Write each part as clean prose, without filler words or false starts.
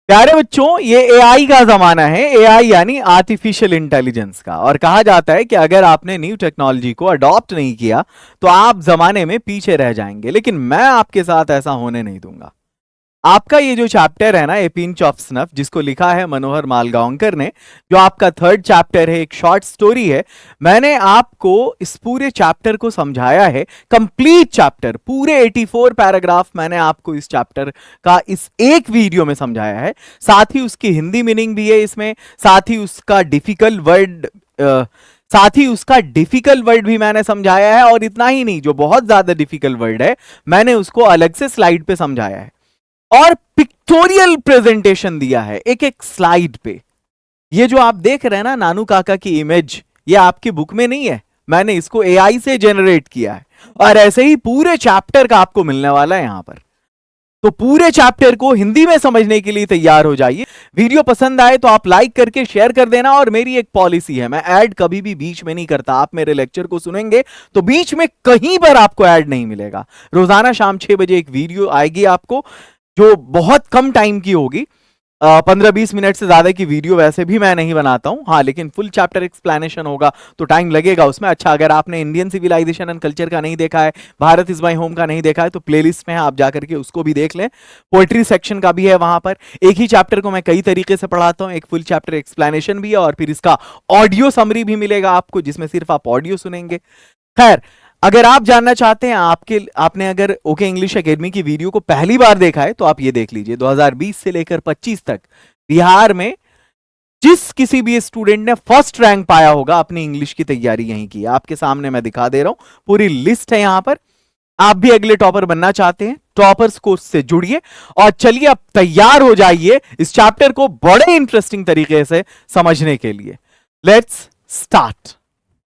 प्यारे बच्चों, ये एआई का जमाना है। एआई यानी आर्टिफिशियल इंटेलिजेंस का। और कहा जाता है कि अगर आपने न्यू टेक्नोलॉजी को अडॉप्ट नहीं किया तो आप जमाने में पीछे रह जाएंगे। लेकिन मैं आपके साथ ऐसा होने नहीं दूंगा। आपका ये जो चैप्टर है ना, ए पिंच ऑफ स्नफ, जिसको लिखा है मनोहर मालगांवकर ने, जो आपका थर्ड चैप्टर है, एक शॉर्ट स्टोरी है। मैंने आपको इस पूरे चैप्टर को समझाया है, कंप्लीट चैप्टर, पूरे 84 पैराग्राफ मैंने आपको इस चैप्टर का इस एक वीडियो में समझाया है। साथ ही उसकी हिंदी मीनिंग भी है इसमें, साथ ही उसका डिफिकल्ट वर्ड भी मैंने समझाया है। और इतना ही नहीं, जो बहुत ज्यादा डिफिकल्ट वर्ड है मैंने उसको अलग से स्लाइड पे समझाया है और पिक्टोरियल प्रेजेंटेशन दिया है एक एक स्लाइड पे। ये जो आप देख रहे हैं ना नानू काका की इमेज, ये आपकी बुक में नहीं है, मैंने इसको एआई से जनरेट किया है। और ऐसे ही पूरे चैप्टर का आपको मिलने वाला है यहां पर। तो पूरे चैप्टर को हिंदी में समझने के लिए तैयार हो जाइए। वीडियो पसंद आए तो आप लाइक करके शेयर कर देना। और मेरी एक पॉलिसी है, मैं ऐड कभी भी बीच में नहीं करता। आप मेरे लेक्चर को सुनेंगे तो बीच में कहीं पर आपको ऐड नहीं मिलेगा। रोजाना शाम 6 बजे एक वीडियो आएगी आपको, जो बहुत कम टाइम की होगी। 15-20 मिनट से ज्यादा की वीडियो वैसे भी मैं नहीं बनाता हूं, हाँ, लेकिन फुल चैप्टर एक्सप्लेनेशन होगा तो टाइम लगेगा उसमें। अच्छा, अगर आपने इंडियन सिविलाइजेशन एंड कल्चर का नहीं देखा है, भारत इज माय होम का नहीं देखा है, तो प्लेलिस्ट में है, आप जाकर के उसको भी देख लें। पोएट्री सेक्शन का भी है वहां पर। एक ही चैप्टर को मैं कई तरीके से पढ़ाता हूं, एक फुल चैप्टर एक्सप्लेनेशन भी है और फिर इसका ऑडियो समरी भी मिलेगा आपको, जिसमें सिर्फ आप ऑडियो सुनेंगे। खैर, अगर आप जानना चाहते हैं, आपने अगर ओके इंग्लिश एकेडमी की वीडियो को पहली बार देखा है तो आप ये देख लीजिए। 2020 से लेकर 25 तक बिहार में जिस किसी भी स्टूडेंट ने फर्स्ट रैंक पाया होगा, अपनी इंग्लिश की तैयारी यहीं की, आपके सामने मैं दिखा दे रहा हूं, पूरी लिस्ट है यहां पर। आप भी अगले टॉपर बनना चाहते हैं, टॉपर्स कोर्स से जुड़िए और चलिए अब तैयार हो जाइए इस चैप्टर को बड़े इंटरेस्टिंग तरीके से समझने के लिए। Let's start.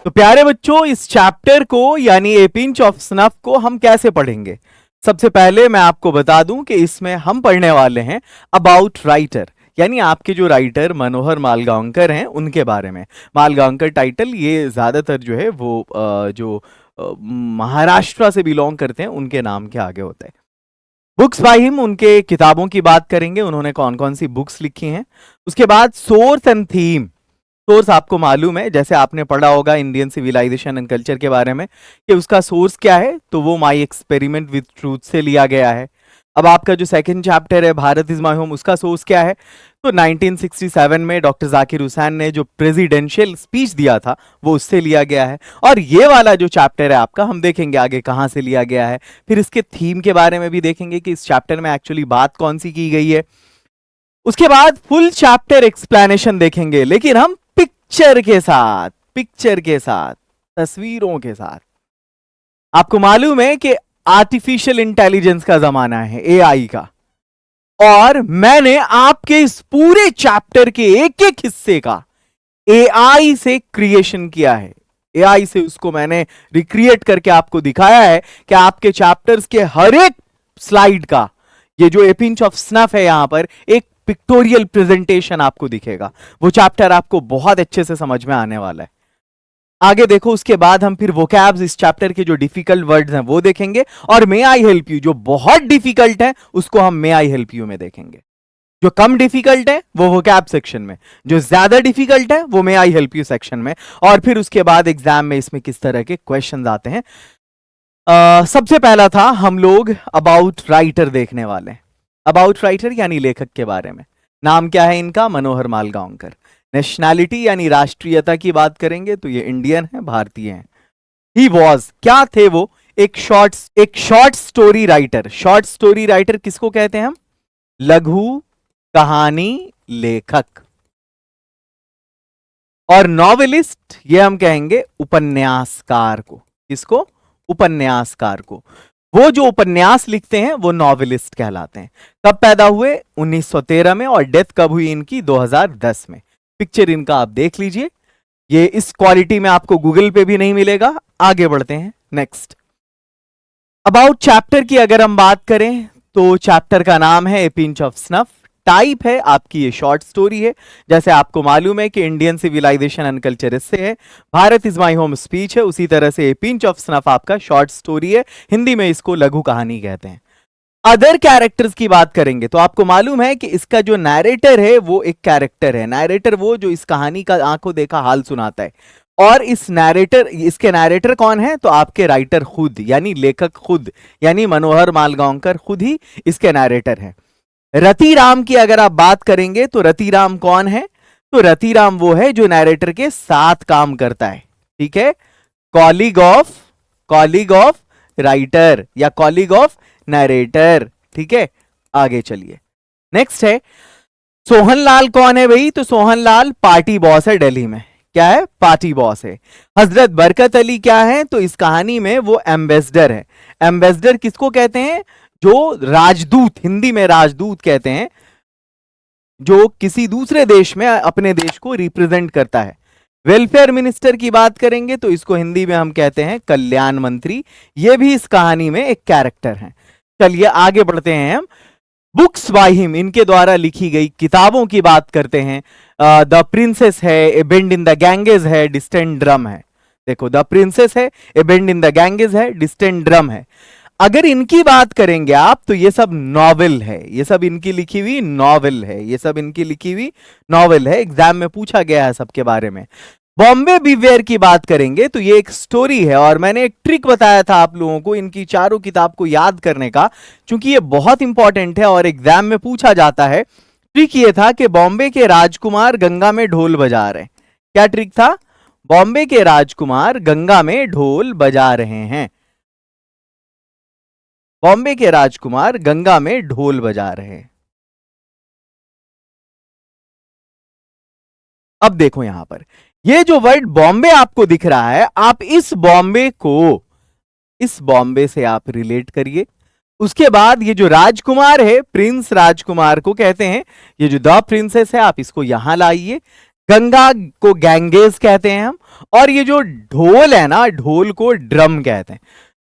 तो प्यारे बच्चों, इस चैप्टर को यानी ए पिंच ऑफ स्नफ को हम कैसे पढ़ेंगे? सबसे पहले मैं आपको बता दूं कि इसमें हम पढ़ने वाले हैं अबाउट राइटर, यानी आपके जो राइटर मनोहर मालगांवकर हैं उनके बारे में। मालगांवकर टाइटल ये ज्यादातर जो है वो महाराष्ट्र से बिलोंग करते हैं, उनके नाम के आगे होता है। बुक्स बाय हिम, उनके किताबों की बात करेंगे, उन्होंने कौन कौन सी बुक्स लिखी हैं। उसके बाद सोर्स एंड थीम। सोर्स आपको मालूम है, जैसे आपने पढ़ा होगा इंडियन सिविलाइजेशन एंड कल्चर के बारे में, कि उसका सोर्स क्या है, तो वो माई एक्सपेरिमेंट विद ट्रूथ से लिया गया है। अब आपका जो सेकंड चैप्टर है भारत इज माय होम, उसका सोर्स क्या है, तो 1967 में डॉक्टर जाकिर हुसैन ने जो प्रेसिडेंशियल स्पीच दिया था वो उससे लिया गया है। और ये वाला जो चैप्टर है आपका, हम देखेंगे आगे कहां से लिया गया है। फिर इसके थीम के बारे में भी देखेंगे कि इस चैप्टर में एक्चुअली बात कौन सी की गई है। उसके बाद फुल चैप्टर एक्सप्लेनेशन देखेंगे, लेकिन हम पिक्चर के साथ, तस्वीरों के साथ। आपको मालूम है कि आर्टिफिशियल इंटेलिजेंस का जमाना है, एआई का, और मैंने आपके इस पूरे चैप्टर के एक एक हिस्से का एआई से क्रिएशन किया है। एआई से उसको मैंने रिक्रिएट करके आपको दिखाया है कि आपके चैप्टर्स के हर एक स्लाइड का, ये जो ए पिंच ऑफ स्नफ है यहां पर, एक पिक्टोरियल प्रेजेंटेशन आपको दिखेगा। वो चैप्टर आपको बहुत अच्छे से समझ में आने वाला है। आगे देखो, उसके बाद हम फिर वोकैब्स, इस चैप्टर के जो डिफिकल्ट वर्ड्स हैं वो देखेंगे, और मे आई हेल्प यू, जो बहुत डिफिकल्ट है उसको हम मे आई हेल्प यू में देखेंगे। जो कम डिफिकल्ट है वो वोकैब सेक्शन में, जो ज्यादा डिफिकल्ट है वो मे आई हेल्प यू सेक्शन में। और फिर उसके बाद एग्जाम में इसमें किस तरह के क्वेश्चंस आते हैं। सबसे पहला था, हम लोग अबाउट राइटर देखने वाले हैं। अबाउट राइटर यानी लेखक के बारे में। नाम क्या है इनका? मनोहर मालगांवकर। नेशनैलिटी यानी राष्ट्रीयता की बात करेंगे तो ये इंडियन है, भारतीय हैं। ही वॉज, क्या थे वो? एक short story writer. Short story writer किसको कहते हैं हम? लघु कहानी लेखक। और नॉवेलिस्ट, ये हम कहेंगे उपन्यासकार को। किसको? उपन्यासकार को। वो जो उपन्यास लिखते हैं वो नॉवेलिस्ट कहलाते हैं। कब पैदा हुए? 1913 में। और डेथ कब हुई इनकी? 2010 में। पिक्चर इनका आप देख लीजिए, ये इस क्वालिटी में आपको गूगल पे भी नहीं मिलेगा। आगे बढ़ते हैं, नेक्स्ट। अबाउट चैप्टर की अगर हम बात करें तो चैप्टर का नाम है ए पिंच ऑफ स्नफ। टाइप है आपकी ये शॉर्ट स्टोरी है। जैसे आपको मालूम है कि इंडियन सिविलाइजेशन एंड कल्चर इससे है, Bharat is my home speech है, उसी तरह से ए पिंच ऑफ स्नफ आपका शॉर्ट स्टोरी है। हिंदी में इसको लघु कहानी कहते हैं। अदर कैरेक्टर्स की बात करेंगे तो आपको मालूम है कि इसका जो नैरेटर है वो एक कैरेक्टर है। नैरेटर वो जो इस कहानी का आंखों देखा हाल सुनाता है। और इसके नैरेटर कौन है? तो आपके राइटर खुद, यानी लेखक खुद, यानी मनोहर मालगांवकर खुद ही इसके नैरेटर हैं। रतिराम की अगर आप बात करेंगे तो रतिराम कौन है? तो रतिराम वो है जो नैरेटर के साथ काम करता है। ठीक है, कॉलीग ऑफ राइटर या कॉलीग ऑफ नैरेटर। ठीक है, आगे चलिए। नेक्स्ट है सोहनलाल। कौन है भाई? तो सोहनलाल पार्टी बॉस है दिल्ली में। क्या है? पार्टी बॉस है। हजरत बरकत अली क्या है? तो इस कहानी में वो एम्बेसडर है। एम्बेसडर किसको कहते हैं? जो राजदूत, हिंदी में राजदूत कहते हैं, जो किसी दूसरे देश में अपने देश को रिप्रेजेंट करता है। वेलफेयर मिनिस्टर की बात करेंगे तो इसको हिंदी में हम कहते हैं कल्याण मंत्री। ये भी इस कहानी में एक कैरेक्टर है। चलिए आगे बढ़ते हैं हम। बुक्स बाय हिम, इनके द्वारा लिखी गई किताबों की बात करते हैं। द प्रिंसेस है, ए बेंड इन द गैंगेज है, डिस्टेंट ड्रम है। देखो, द प्रिंसेस है, ए बेंड इन द गैंगेज है, डिस्टेंट ड्रम है। अगर इनकी बात करेंगे आप तो ये सब नॉवेल है, ये सब इनकी लिखी हुई नॉवेल है, ये सब इनकी लिखी हुई नॉवेल है। एग्जाम में पूछा गया है सबके बारे में। बॉम्बे बिवेयर की बात करेंगे तो ये एक स्टोरी है, और मैंने एक ट्रिक बताया था आप लोगों को इनकी चारों किताब को याद करने का, क्योंकि ये बहुत इंपॉर्टेंट है और एग्जाम में पूछा जाता है। ट्रिक ये था कि बॉम्बे के राजकुमार गंगा में ढोल बजा रहे हैं। क्या ट्रिक था? बॉम्बे के राजकुमार गंगा में ढोल बजा रहे हैं। बॉम्बे के राजकुमार गंगा में ढोल बजा रहे हैं। अब देखो यहां पर ये जो वर्ड बॉम्बे आपको दिख रहा है, आप इस बॉम्बे से आप रिलेट करिए। उसके बाद ये जो राजकुमार है, प्रिंस राजकुमार को कहते हैं। ये जो द प्रिंसेस है, आप इसको यहां लाइए। गंगा को गैंगेज कहते हैं हम। और ये जो ढोल है ना, ढोल को ड्रम कहते हैं।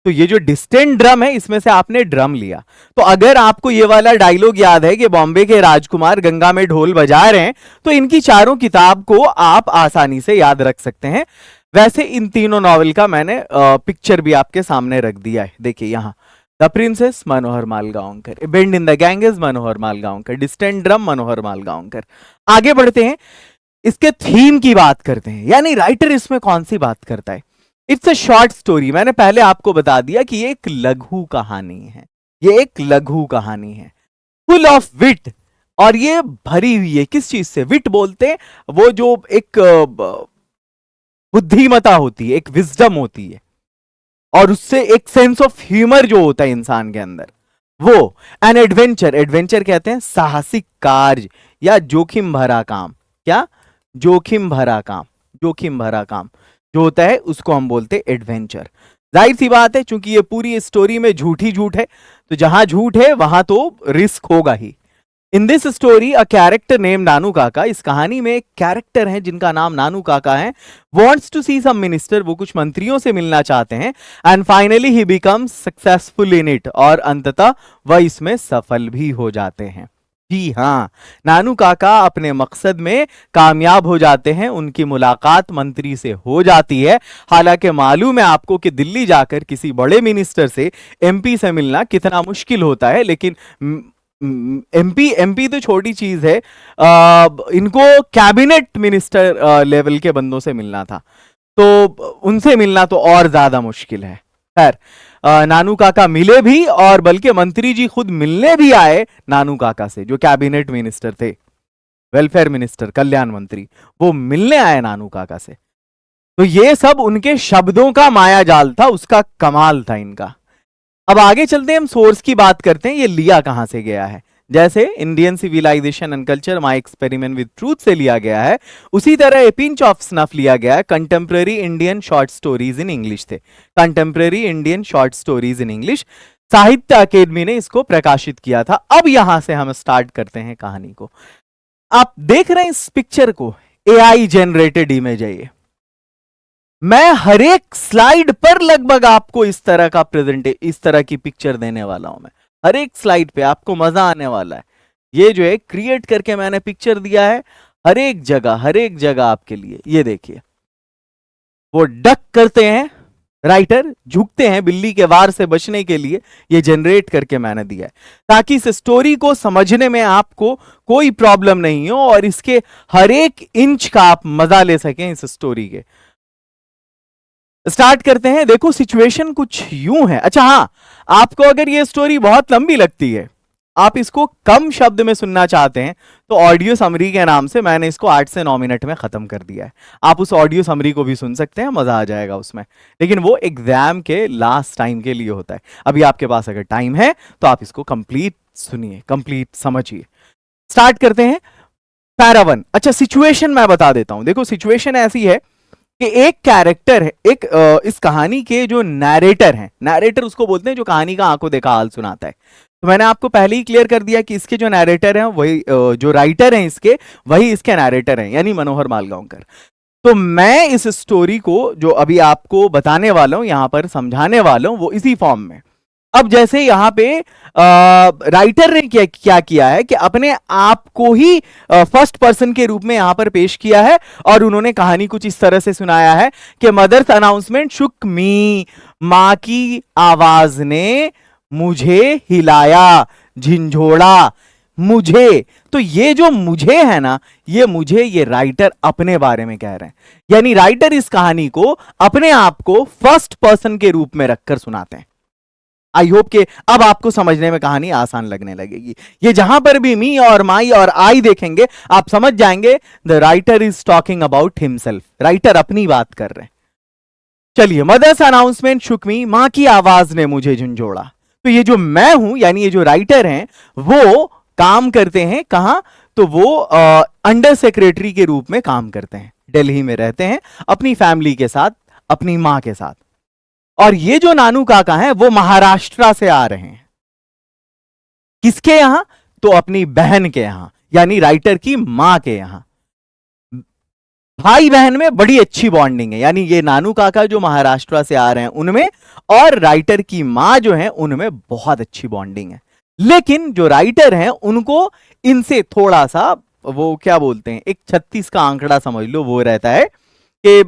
तो ये जो डिस्टेंट ड्रम है, इसमें से आपने ड्रम लिया। तो अगर आपको ये वाला डायलॉग याद है कि बॉम्बे के राजकुमार गंगा में ढोल बजा रहे हैं, तो इनकी चारों किताब को आप आसानी से याद रख सकते हैं। वैसे इन तीनों नॉवेल का मैंने पिक्चर भी आपके सामने रख दिया है। देखिए यहां, the princess Manohar Malgaonkar, bend in the Ganges Manohar Malgaonkar, distant drum Manohar Malgaonkar. आगे बढ़ते हैं, इसके थीम की बात करते हैं, यानी राइटर इसमें कौन सी बात करता है। It's a short story. मैंने पहले आपको बता दिया कि ये एक लघु कहानी है। ये एक लघु कहानी है, फुल ऑफ विट। और ये भरी हुई है किस चीज से? विट बोलते हैं वो जो एक बुद्धिमता होती है, एक विजडम होती है, और उससे एक सेंस ऑफ ह्यूमर जो होता है इंसान के अंदर, वो। एन एडवेंचर, एडवेंचर कहते हैं साहसिक कार्य या जोखिम भरा काम। क्या? जोखिम भरा काम। जोखिम भरा काम जो होता है उसको हम बोलते हैं एडवेंचर। जाहिर सी बात है, चूंकि ये पूरी स्टोरी में झूठ ही झूठ है, तो जहां झूठ है वहां तो रिस्क होगा ही। In this story a character name Nanu Kaka, इस कहानी में एक कैरेक्टर है जिनका नाम नानू काका है, wants to see some minister, वो कुछ मंत्रियों से मिलना चाहते हैं। And finally he becomes successful in it, और अंततः वह इसमें सफल भी हो जाते हैं। जी हाँ, नानू काका अपने मकसद में कामयाब हो जाते हैं। उनकी मुलाकात मंत्री से हो जाती है। हालांकि मालूम है आपको कि दिल्ली जाकर किसी बड़े मिनिस्टर से, एमपी से मिलना कितना मुश्किल होता है, लेकिन एमपी तो छोटी चीज है, इनको कैबिनेट मिनिस्टर लेवल के बंदों से मिलना था, तो उनसे मिलना तो और ज्यादा मुश्किल है। खैर, नानू काका मिले भी, और बल्कि मंत्री जी खुद मिलने भी आए नानू काका से, जो कैबिनेट मिनिस्टर थे, वेलफेयर मिनिस्टर, कल्याण मंत्री, वो मिलने आए नानू काका से। तो ये सब उनके शब्दों का माया जाल था, उसका कमाल था इनका। अब आगे चलते हैं, हम सोर्स की बात करते हैं, ये लिया कहां से गया है। जैसे Indian civilization and culture my experiment with truth से लिया गया है, उसी तरह ए पिंच ऑफ स्नफ लिया गया है। Contemporary Indian short stories in English थे, contemporary Indian short stories in English, Sahitya Akademi ने इसको प्रकाशित किया था। अब यहां से हम स्टार्ट करते हैं कहानी को। आप देख रहे हैं इस पिक्चर को, एआई जनरेटेड इमेज है ये। मैं हर एक स्लाइड पर लगभग आपको इस तरह की पिक्चर देने वाला हूं। मैं हर एक स्लाइड पे आपको मजा आने वाला है। ये जो है क्रिएट करके मैंने पिक्चर दिया है हर एक जगह आपके लिए। ये देखिए, वो डक करते हैं राइटर झुकते हैं बिल्ली के वार से बचने के लिए, ये जनरेट करके मैंने दिया है ताकि इस स्टोरी को समझने में आपको कोई प्रॉब्लम नहीं हो और इसके हर एक इंच का आप मजा ले सकें इस स्टोरी के। स्टार्ट करते हैं। देखो सिचुएशन कुछ यूं है। अच्छा हाँ, आपको अगर ये स्टोरी बहुत लंबी लगती है, आप इसको कम शब्द में सुनना चाहते हैं, तो ऑडियो समरी के नाम से मैंने इसको 8 से 9 मिनट में खत्म कर दिया है। आप उस ऑडियो समरी को भी सुन सकते हैं, मजा आ जाएगा उसमें, लेकिन वो एग्जाम के लास्ट टाइम के लिए होता है। अभी आपके पास अगर टाइम है तो आप इसको कंप्लीट सुनिए, कंप्लीट समझिए। स्टार्ट करते हैं। पैरा 1। अच्छा सिचुएशन मैं बता देता हूं। देखो सिचुएशन ऐसी है कि एक कैरेक्टर है, इस कहानी के जो नैरेटर हैं, नैरेटर उसको बोलते हैं जो कहानी का आंखों देखा हाल सुनाता है। तो मैंने आपको पहले ही क्लियर कर दिया कि इसके जो नैरेटर हैं वही, जो राइटर हैं इसके, वही इसके नैरेटर हैं, यानी मनोहर मालगांवकर। तो मैं इस स्टोरी को जो अभी आपको बताने वाला हूं, यहां पर समझाने वाला हूं, वो इसी फॉर्म में। अब जैसे यहां पे राइटर ने क्या किया है कि अपने आप को ही फर्स्ट पर्सन के रूप में यहां पर पेश किया है और उन्होंने कहानी कुछ इस तरह से सुनाया है कि मदर्स अनाउंसमेंट शुक मी, मां की आवाज ने मुझे हिलाया, झिंझोड़ा मुझे। तो ये जो मुझे है ना, ये राइटर अपने बारे में कह रहे हैं, यानी राइटर इस कहानी को अपने आप को फर्स्ट पर्सन के रूप में रखकर सुनाते हैं। आई होप के अब आपको समझने में कहानी आसान लगने लगेगी। ये जहां पर भी मी और माई और आई देखेंगे, आप समझ जाएंगे the writer is talking about himself, writer अपनी बात कर रहे हैं। चलिए, मदर्स अनाउंसमेंट शुक मी, मां की आवाज ने मुझे झंझोड़ा। तो ये जो मैं हूं, यानी ये जो राइटर हैं, वो काम करते हैं कहां, तो वो अंडर सेक्रेटरी के रूप में काम करते हैं, दिल्ली में रहते हैं अपनी फैमिली के साथ, अपनी मां के साथ। और ये जो नानू काका हैं वो महाराष्ट्र से आ रहे हैं। किसके यहां, तो अपनी बहन के यहां, यानी राइटर की मां के यहां। भाई बहन में बड़ी अच्छी बॉन्डिंग है, यानी ये नानू काका जो महाराष्ट्र से आ रहे हैं उनमें, और राइटर की मां जो है उनमें बहुत अच्छी बॉन्डिंग है। लेकिन जो राइटर हैं उनको इनसे थोड़ा सा, वो क्या बोलते हैं, एक 36 का आंकड़ा समझ लो, वो रहता है कि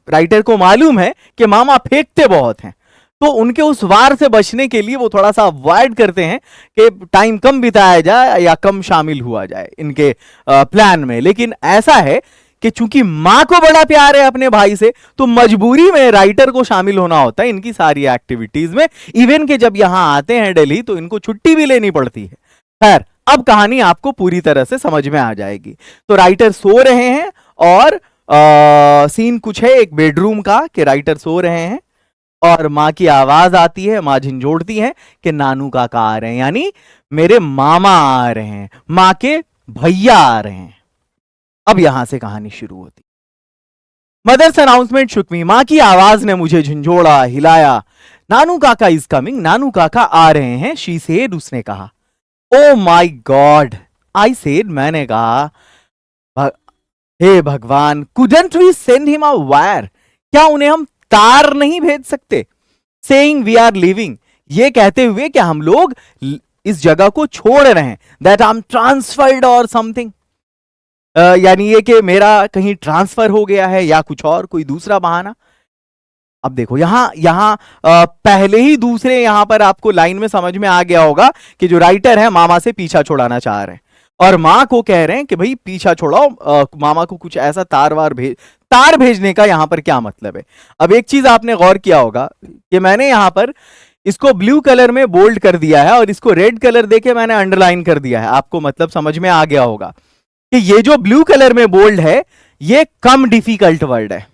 राइटर को मालूम है कि मामा फेंकते बहुत हैं, तो उनके उस वार से बचने के लिए वो थोड़ा सा अवॉइड करते हैं कि टाइम कम बिताया जाए या कम शामिल हुआ जाए इनके प्लान में। लेकिन ऐसा है कि चूंकि मां को बड़ा प्यार है अपने भाई से, तो मजबूरी में राइटर को शामिल होना होता है इनकी सारी एक्टिविटीज में। इवन के जब यहां आते हैं दिल्ली तो इनको छुट्टी भी लेनी पड़ती है। खैर, अब कहानी आपको पूरी तरह से समझ में आ जाएगी। तो राइटर सो रहे हैं और सीन कुछ है एक बेडरूम का कि राइटर सो रहे हैं और मां की आवाज आती है, मां झंझोड़ती है कि नानू काका आ रहे हैं, यानी मेरे मामा आ रहे हैं, मां के भैया आ रहे हैं। अब यहां से कहानी शुरू होती। मदर्स अनाउंसमेंट शुक मी, मां की आवाज ने मुझे झंझोड़ा, हिलाया। नानू काका इज कमिंग, नानू काका आ रहे हैं। शी सेड, उसने कहा। ओ माई गॉड, आई सेड, मैंने कहा, हे भगवान, couldn't we send him a wire, क्या उन्हें हम तार नहीं भेज सकते? सेइंग वी आर लिविंग, ये कहते हुए कि हम लोग इस जगह को छोड़ रहे हैं, दैट आई एम ट्रांसफर्ड और समथिंग, यानी ये कि मेरा कहीं ट्रांसफर हो गया है या कुछ और कोई दूसरा बहाना। अब देखो यहां पहले ही दूसरे यहां पर आपको लाइन में समझ में आ गया होगा कि जो राइटर है मामा से पीछा छुड़ाना चाह रहे हैं और मां को कह रहे हैं कि भाई पीछा छोड़ाओ, मामा को कुछ ऐसा तार भेजने का यहां पर क्या मतलब है। अब एक चीज आपने गौर किया होगा कि मैंने यहां पर इसको ब्लू कलर में बोल्ड कर दिया है और इसको रेड कलर देके मैंने अंडरलाइन कर दिया है। आपको मतलब समझ में आ गया होगा कि ये जो ब्लू कलर में बोल्ड है ये कम डिफिकल्ट वर्ड है,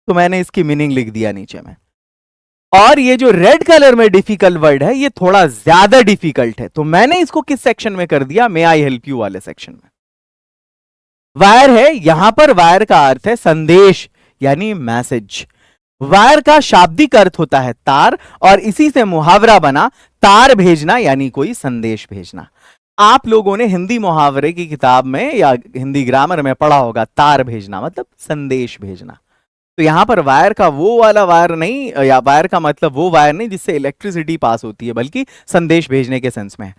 तो मैंने इसकी मीनिंग लिख दिया नीचे में। और ये जो रेड कलर में डिफिकल्ट वर्ड है ये थोड़ा ज्यादा डिफिकल्ट है, तो मैंने इसको किस सेक्शन में कर दिया, मे आई हेल्प यू वाले सेक्शन में। वायर है, यहां पर वायर का अर्थ है संदेश यानी मैसेज। वायर का शाब्दिक अर्थ होता है तार, और इसी से मुहावरा बना तार भेजना यानी कोई संदेश भेजना। आप लोगों ने हिंदी मुहावरे की किताब में या हिंदी ग्रामर में पढ़ा होगा, तार भेजना मतलब संदेश भेजना। तो यहां पर वायर का वो वाला वायर नहीं, या वायर का मतलब वो वायर नहीं जिससे इलेक्ट्रिसिटी पास होती है, बल्कि संदेश भेजने के सेंस में।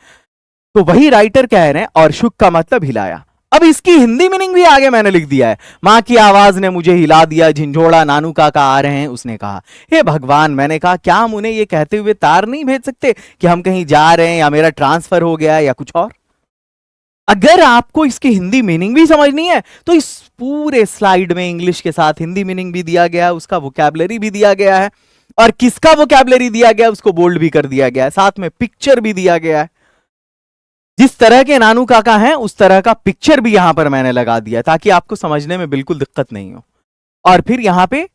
तो वही राइटर कह रहे हैं, और शुक का मतलब हिलाया। अब इसकी हिंदी मीनिंग भी आगे मैंने लिख दिया है। माँ की आवाज ने मुझे हिला दिया, झिंझोड़ा, नानू काका आ रहे हैं, उसने कहा। हे भगवान, मैंने कहा, क्या हम उन्हें ये कहते हुए तार नहीं भेज सकते कि हम कहीं जा रहे हैं या मेरा ट्रांसफर हो गया या कुछ और? अगर आपको इसकी हिंदी मीनिंग भी समझनी है तो इस पूरे स्लाइड में इंग्लिश के साथ हिंदी मीनिंग भी दिया गया है, उसका वोकैबुलरी भी दिया गया है, और किसका वोकैबुलरी दिया गया है उसको बोल्ड भी कर दिया गया है, साथ में पिक्चर भी दिया गया है। जिस तरह के नानू काका हैं उस तरह का पिक्चर भी यहां पर मैंने लगा दिया ताकि आपको समझने में बिल्कुल दिक्कत नहीं हो। और फिर यहां पे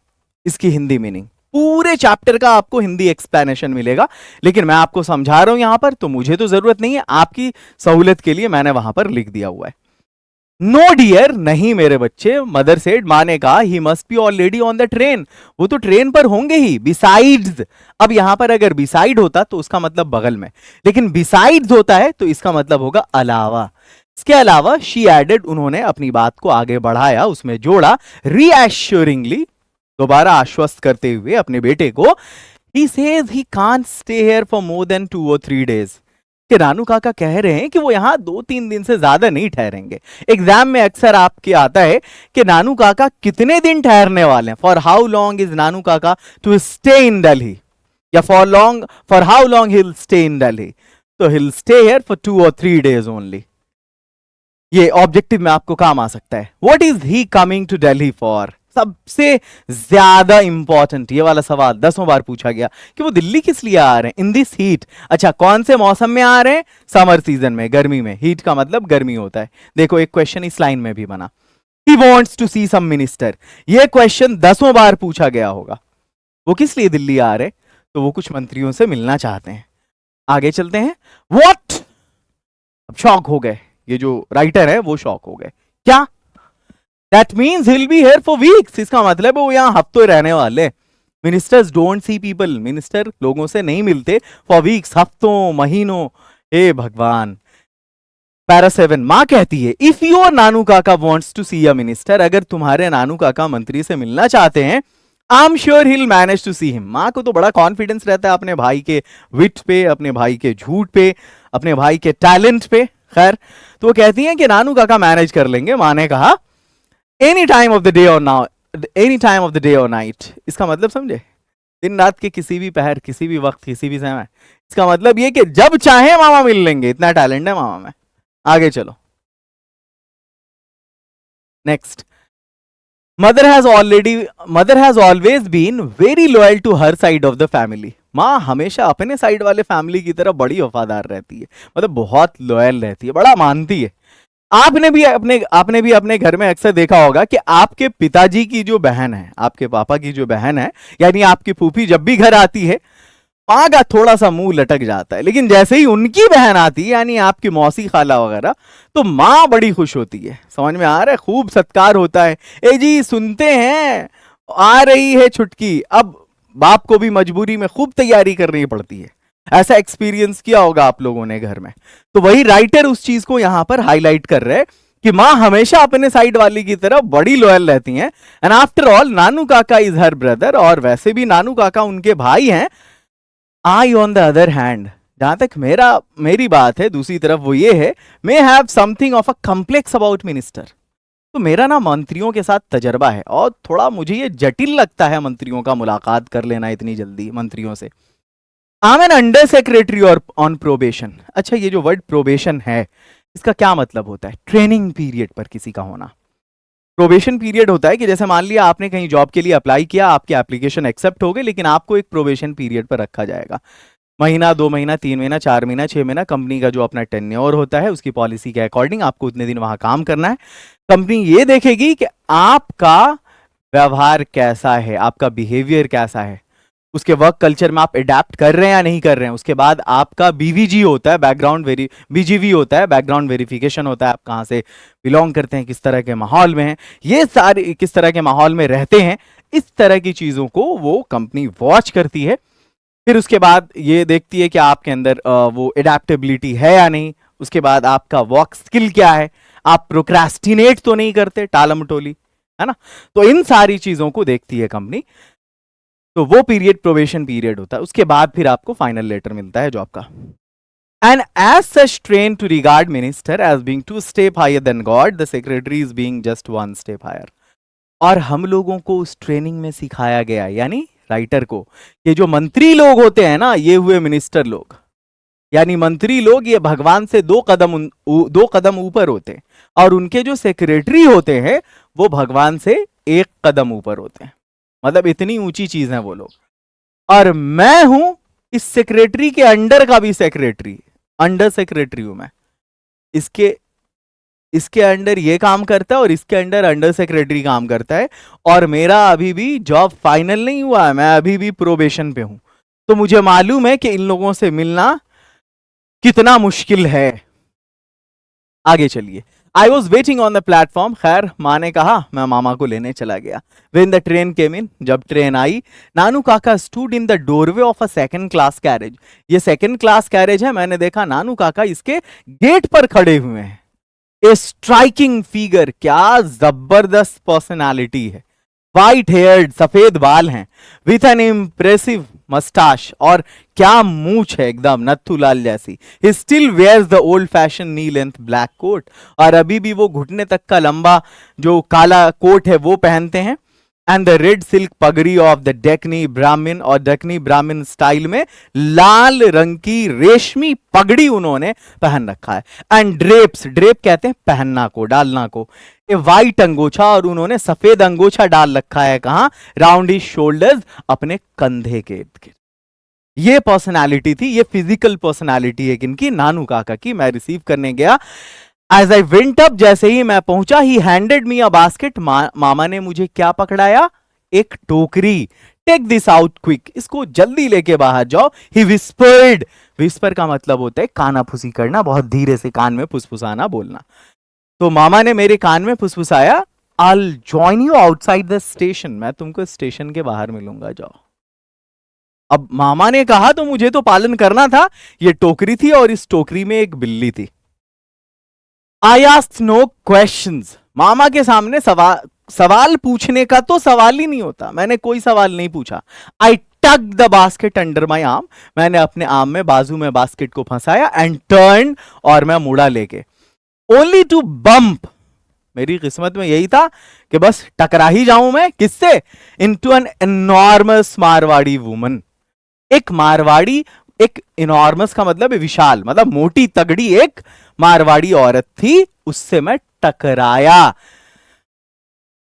इसकी हिंदी मीनिंग, पूरे चैप्टर का आपको हिंदी एक्सप्लेनेशन मिलेगा, लेकिन मैं आपको समझा रहा हूं यहां पर, तो मुझे तो जरूरत नहीं है, आपकी सहूलियत के लिए मैंने वहां पर लिख दिया हुआ है। नो डियर, नहीं मेरे बच्चे, मदर सेड, मां ने कहा, he must be already on the train, वो तो ट्रेन पर होंगे ही। बिसाइड्स, अब यहां पर अगर बिसाइड होता तो उसका मतलब बगल में, लेकिन बिसाइड्स होता है तो इसका मतलब होगा अलावा। इसके अलावा शी एडेड, उन्होंने अपनी बात को आगे बढ़ाया, उसमें जोड़ा, रीएश्योरिंगली, दोबारा आश्वस्त करते हुए अपने बेटे को, he says he can't stay here for more than 2 or 3 days, कि रानू काका कह रहे हैं कि वो यहां 2-3 दिन से ज्यादा नहीं ठहरेंगे। एग्जाम में अक्सर आपके आता है कि नानू काका कितने दिन ठहरने वाले हैं, for how long is Nanu Kaka to stay in Delhi, या for how long he will stay in Delhi, तो he will stay here for 2 or 3 days only. ये ऑब्जेक्टिव में आपको काम आ सकता है। What is he coming to Delhi for, सबसे ज्यादा इंपॉर्टेंट ये वाला सवाल 10 बार पूछा गया कि वो दिल्ली किस लिए आ रहे हैं, इन दिस हीट। अच्छा, कौन से मौसम में आ रहे हैं? समर सीजन में, गर्मी में। हीट का मतलब गर्मी होता है। देखो एक क्वेश्चन इस लाइन में भी बना, he wants to see some minister, ये क्वेश्चन 10 बार पूछा गया होगा। वो किस लिए दिल्ली आ रहे? तो वो कुछ मंत्रियों से मिलना चाहते हैं। आगे चलते हैं। व्हाट, अब शॉक हो गए, ये जो राइटर है वो शॉक हो गए। क्या? That means he'll be here for weeks, इसका मतलब है वो यहाँ हफ्तों रहने वाले। Ministers don't see people, minister लोगों से नहीं मिलते फॉर वीक्स, हफ्तों, महीनों। हे भगवान। पैरा 7, माँ कहती है, if your Nanu Kaka wants to see a minister, अगर तुम्हारे नानू काका मंत्री से मिलना चाहते हैं, I am sure he will manage to see him. माँ को तो बड़ा कॉन्फिडेंस रहता है अपने भाई के विट पे, अपने भाई के झूठ पे, अपने भाई के टैलेंट पे। खैर, तो वो कहती हैं कि नानू काका मैनेज कर लेंगे। माँ ने कहा, any time of the day or now, any time of the day or night, इसका मतलब समझे? दिन रात के किसी भी पहर, किसी भी वक्त, किसी भी समय। इसका मतलब ये कि जब चाहे मामा मिल लेंगे, इतना टैलेंट है मामा में। आगे चलो, next. Mother has always been very loyal to her side of the family, माँ हमेशा अपने साइड वाले फैमिली की तरफ बड़ी वफादार रहती है, मतलब बहुत लॉयल रहती है, बड़ा मानती है। आपने भी अपने घर में अक्सर देखा होगा कि आपके पिताजी की जो बहन है, आपके पापा की जो बहन है, यानी आपकी फूफी जब भी घर आती है, माँ का थोड़ा सा मुंह लटक जाता है, लेकिन जैसे ही उनकी बहन आती है, यानी आपकी मौसी खाला वगैरह, तो माँ बड़ी खुश होती है। समझ में आ रहा है? खूब सत्कार होता है। ए जी सुनते हैं, आ रही है छुटकी। अब बाप को भी मजबूरी में खूब तैयारी करनी पड़ती है। ऐसा एक्सपीरियंस किया होगा आप लोगों ने घर में। तो वही राइटर उस चीज को यहां पर हाईलाइट कर रहे हैं कि माँ हमेशा अपने साइड वाली की तरफ बड़ी लॉयल रहती हैं। एंड आफ्टर ऑल नानू काका इज हर ब्रदर, और वैसे भी नानू काका उनके भाई हैं। आई ऑन द अदर हैंड, जहां तक मेरी बात है, दूसरी तरफ वो ये है, may have something of a complex about minister. तो मेरा ना मंत्रियों के साथ तजर्बा है, और थोड़ा मुझे ये जटिल लगता है मंत्रियों का मुलाकात कर लेना इतनी जल्दी मंत्रियों से। I am an under secretary और ऑन प्रोबेशन। अच्छा, ये जो वर्ड प्रोबेशन है, इसका क्या मतलब होता है? ट्रेनिंग पीरियड पर किसी का होना। प्रोबेशन पीरियड होता है कि जैसे मान लिया आपने कहीं जॉब के लिए अप्लाई किया, आपकी एप्लीकेशन एक्सेप्ट हो गई, लेकिन आपको एक प्रोबेशन पीरियड पर रखा जाएगा। महीना, 2 महीना, 3 महीना, 4 महीना, 6 महीना, कंपनी का जो अपना टेन्योर होता है उसकी पॉलिसी के अकॉर्डिंग आपको उतने दिन वहां काम करना है। कंपनी ये देखेगी कि आपका व्यवहार कैसा है, आपका बिहेवियर कैसा है, उसके वर्क कल्चर में आप अडेप्ट कर रहे हैं या नहीं कर रहे हैं। उसके बाद आपका बीवीजी होता है, बीजीवी होता है, बैकग्राउंड वेरिफिकेशन होता है, आप कहाँ से बिलोंग करते हैं, किस तरह के माहौल में हैं, ये सारे किस तरह के माहौल में रहते हैं, इस तरह की चीज़ों को वो कंपनी वॉच करती है। फिर उसके बाद ये देखती है कि आपके अंदर वो एडेप्टेबिलिटी है या नहीं। उसके बाद आपका वर्क स्किल क्या है, आप प्रोक्रेस्टिनेट तो नहीं करते टालमटोली, है ना। तो इन सारी चीज़ों को देखती है कंपनी। तो वो पीरियड प्रोबेशन पीरियड होता है। उसके बाद फिर आपको फाइनल लेटर मिलता है जॉब का। and as such trained to regard minister as being 2 steps higher than God, the secretary is being just 1 step higher. और हम लोगों को उस ट्रेनिंग में सिखाया गया, यानी राइटर को, ये जो मंत्री लोग होते हैं ना, ये हुए मिनिस्टर लोग, यानी मंत्री लोग, ये भगवान से 2 कदम ऊपर होते हैं, और उनके जो सेक्रेटरी होते हैं वो भगवान से 1 कदम ऊपर होते हैं। मतलब इतनी ऊंची चीज है वो लोग। और मैं हूं इस सेक्रेटरी के अंडर का भी सेक्रेटरी, अंडर सेक्रेटरी हूं मैं। इसके अंडर ये काम करता है और इसके अंडर सेक्रेटरी काम करता है, और मेरा अभी भी जॉब फाइनल नहीं हुआ है, मैं अभी भी प्रोबेशन पे हूं। तो मुझे मालूम है कि इन लोगों से मिलना कितना मुश्किल है। आगे चलिए। I was waiting on the platform. खैर माँ ने कहा, मैं मामा को लेने चला गया। When the train came in, जब ट्रेन आई, नानू काका stood in the doorway of a second class carriage। ये सेकंड क्लास कैरेज है। मैंने देखा नानू काका इसके गेट पर खड़े हुए हैं। ए स्ट्राइकिंग फिगर, क्या जबरदस्त पर्सनालिटी है। वाइट हेयर्ड, सफेद बाल हैं, विथ एन इम्प्रेसिव मस्टाश, और क्या मूछ है, एकदम नत्थूलाल जैसी। He still wears the old fashion knee length black coat, और अभी भी वो घुटने तक का लंबा जो काला कोट है वो पहनते हैं। एंड द रेड सिल्क पगड़ी ऑफ द डेकनी ब्राह्मण, और डेकनी ब्राह्मण स्टाइल में लाल रंग की रेशमी पगड़ी उन्होंने पहन रखा है। एंड ड्रेप्स, ड्रेप कहते हैं पहनना को, डालना को, ए वाइट अंगोछा, और उन्होंने सफेद अंगोछा डाल रखा है। कहां? राउंड हिज शोल्डर्स, अपने कंधे के इर्द गिर्द। ये पर्सनालिटी थी, ये फिजिकल पर्सनालिटी है किनकी? नानू काका की। मैं रिसीव करने गया। As I went up, जैसे ही मैं पहुंचा, he handed me a basket। मामा ने मुझे क्या पकड़ाया? एक टोकरी। टेक दिस आउट क्विक, इसको जल्दी लेके बाहर जाओ। He whispered, विस्पर का मतलब होता है कानाफूसी करना, बहुत धीरे से कान में फुसफुसाना, बोलना। तो मामा ने मेरे कान में फुसफुसाया, I'll join you outside the station। मैं तुमको स्टेशन के बाहर मिलूंगा, जाओ। अब मामा ने कहा तो मुझे तो पालन करना था। ये टोकरी थी और इस टोकरी में एक बिल्ली थी। I asked no questions। मामा के सामने सवाल पूछने का तो सवाल ही नहीं होता। मैंने कोई सवाल नहीं पूछा। I tucked the basket under my arm। मैंने अपने आर्म में, बाजू में बास्केट को फंसाया। And turned, और मैं मुड़ा लेके। Only to bump, मेरी किस्मत में यही था कि बस टकरा ही जाऊं मैं। किससे? Into an enormous Marwari woman. एक मारवाड़ी, एक इनॉर्मस का मतलब है विशाल, मतलब मोटी तगड़ी एक मारवाड़ी औरत थी, उससे मैं टकराया।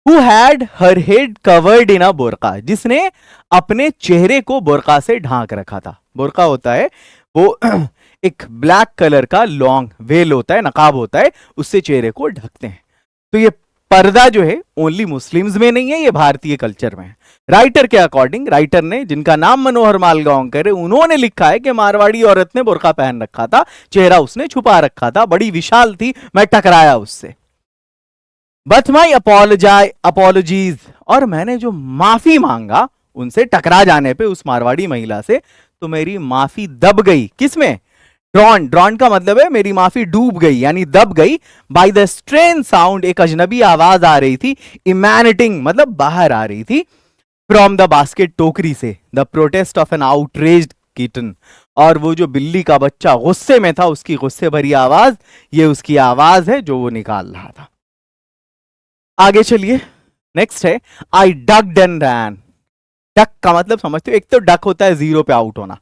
Who had her head covered in a burqa, जिसने अपने चेहरे को बुर्का से ढांक रखा था। बुर्का होता है वो एक ब्लैक कलर का लॉन्ग वेल होता है, नकाब होता है, उससे चेहरे को ढकते हैं। तो ये पर्दा जो है ओनली मुस्लिम्स में नहीं है, ये भारतीय कल्चर में है। राइटर के अकॉर्डिंग, राइटर ने, जिनका नाम मनोहर मालगांवकर है, उन्होंने लिखा है कि मारवाड़ी औरत ने बुर्का पहन रखा था, चेहरा उसने छुपा रखा था, बड़ी विशाल थी, मैं टकराया उससे। बट माई अपॉलॉजीज, और मैंने जो माफी मांगा उनसे टकरा जाने पे, उस मारवाड़ी महिला से, तो मेरी माफी दब गई। किसमें? ड्रॉन का मतलब है मेरी माफी डूब गई, यानी दब गई। बाय द स्ट्रेन साउंड, एक अजनबी आवाज आ रही थी। इमैनेटिंग मतलब बाहर आ रही थी। फ्रॉम द बास्केट, टोकरी से। The protest of an outraged kitten, और वो जो बिल्ली का बच्चा गुस्से में था, उसकी गुस्से भरी आवाज, ये उसकी आवाज है जो वो निकाल रहा था। आगे चलिए, नेक्स्ट है आई डक्ड एंड रैन। डक का मतलब समझते हो? एक तो डक होता है जीरो पे आउट होना,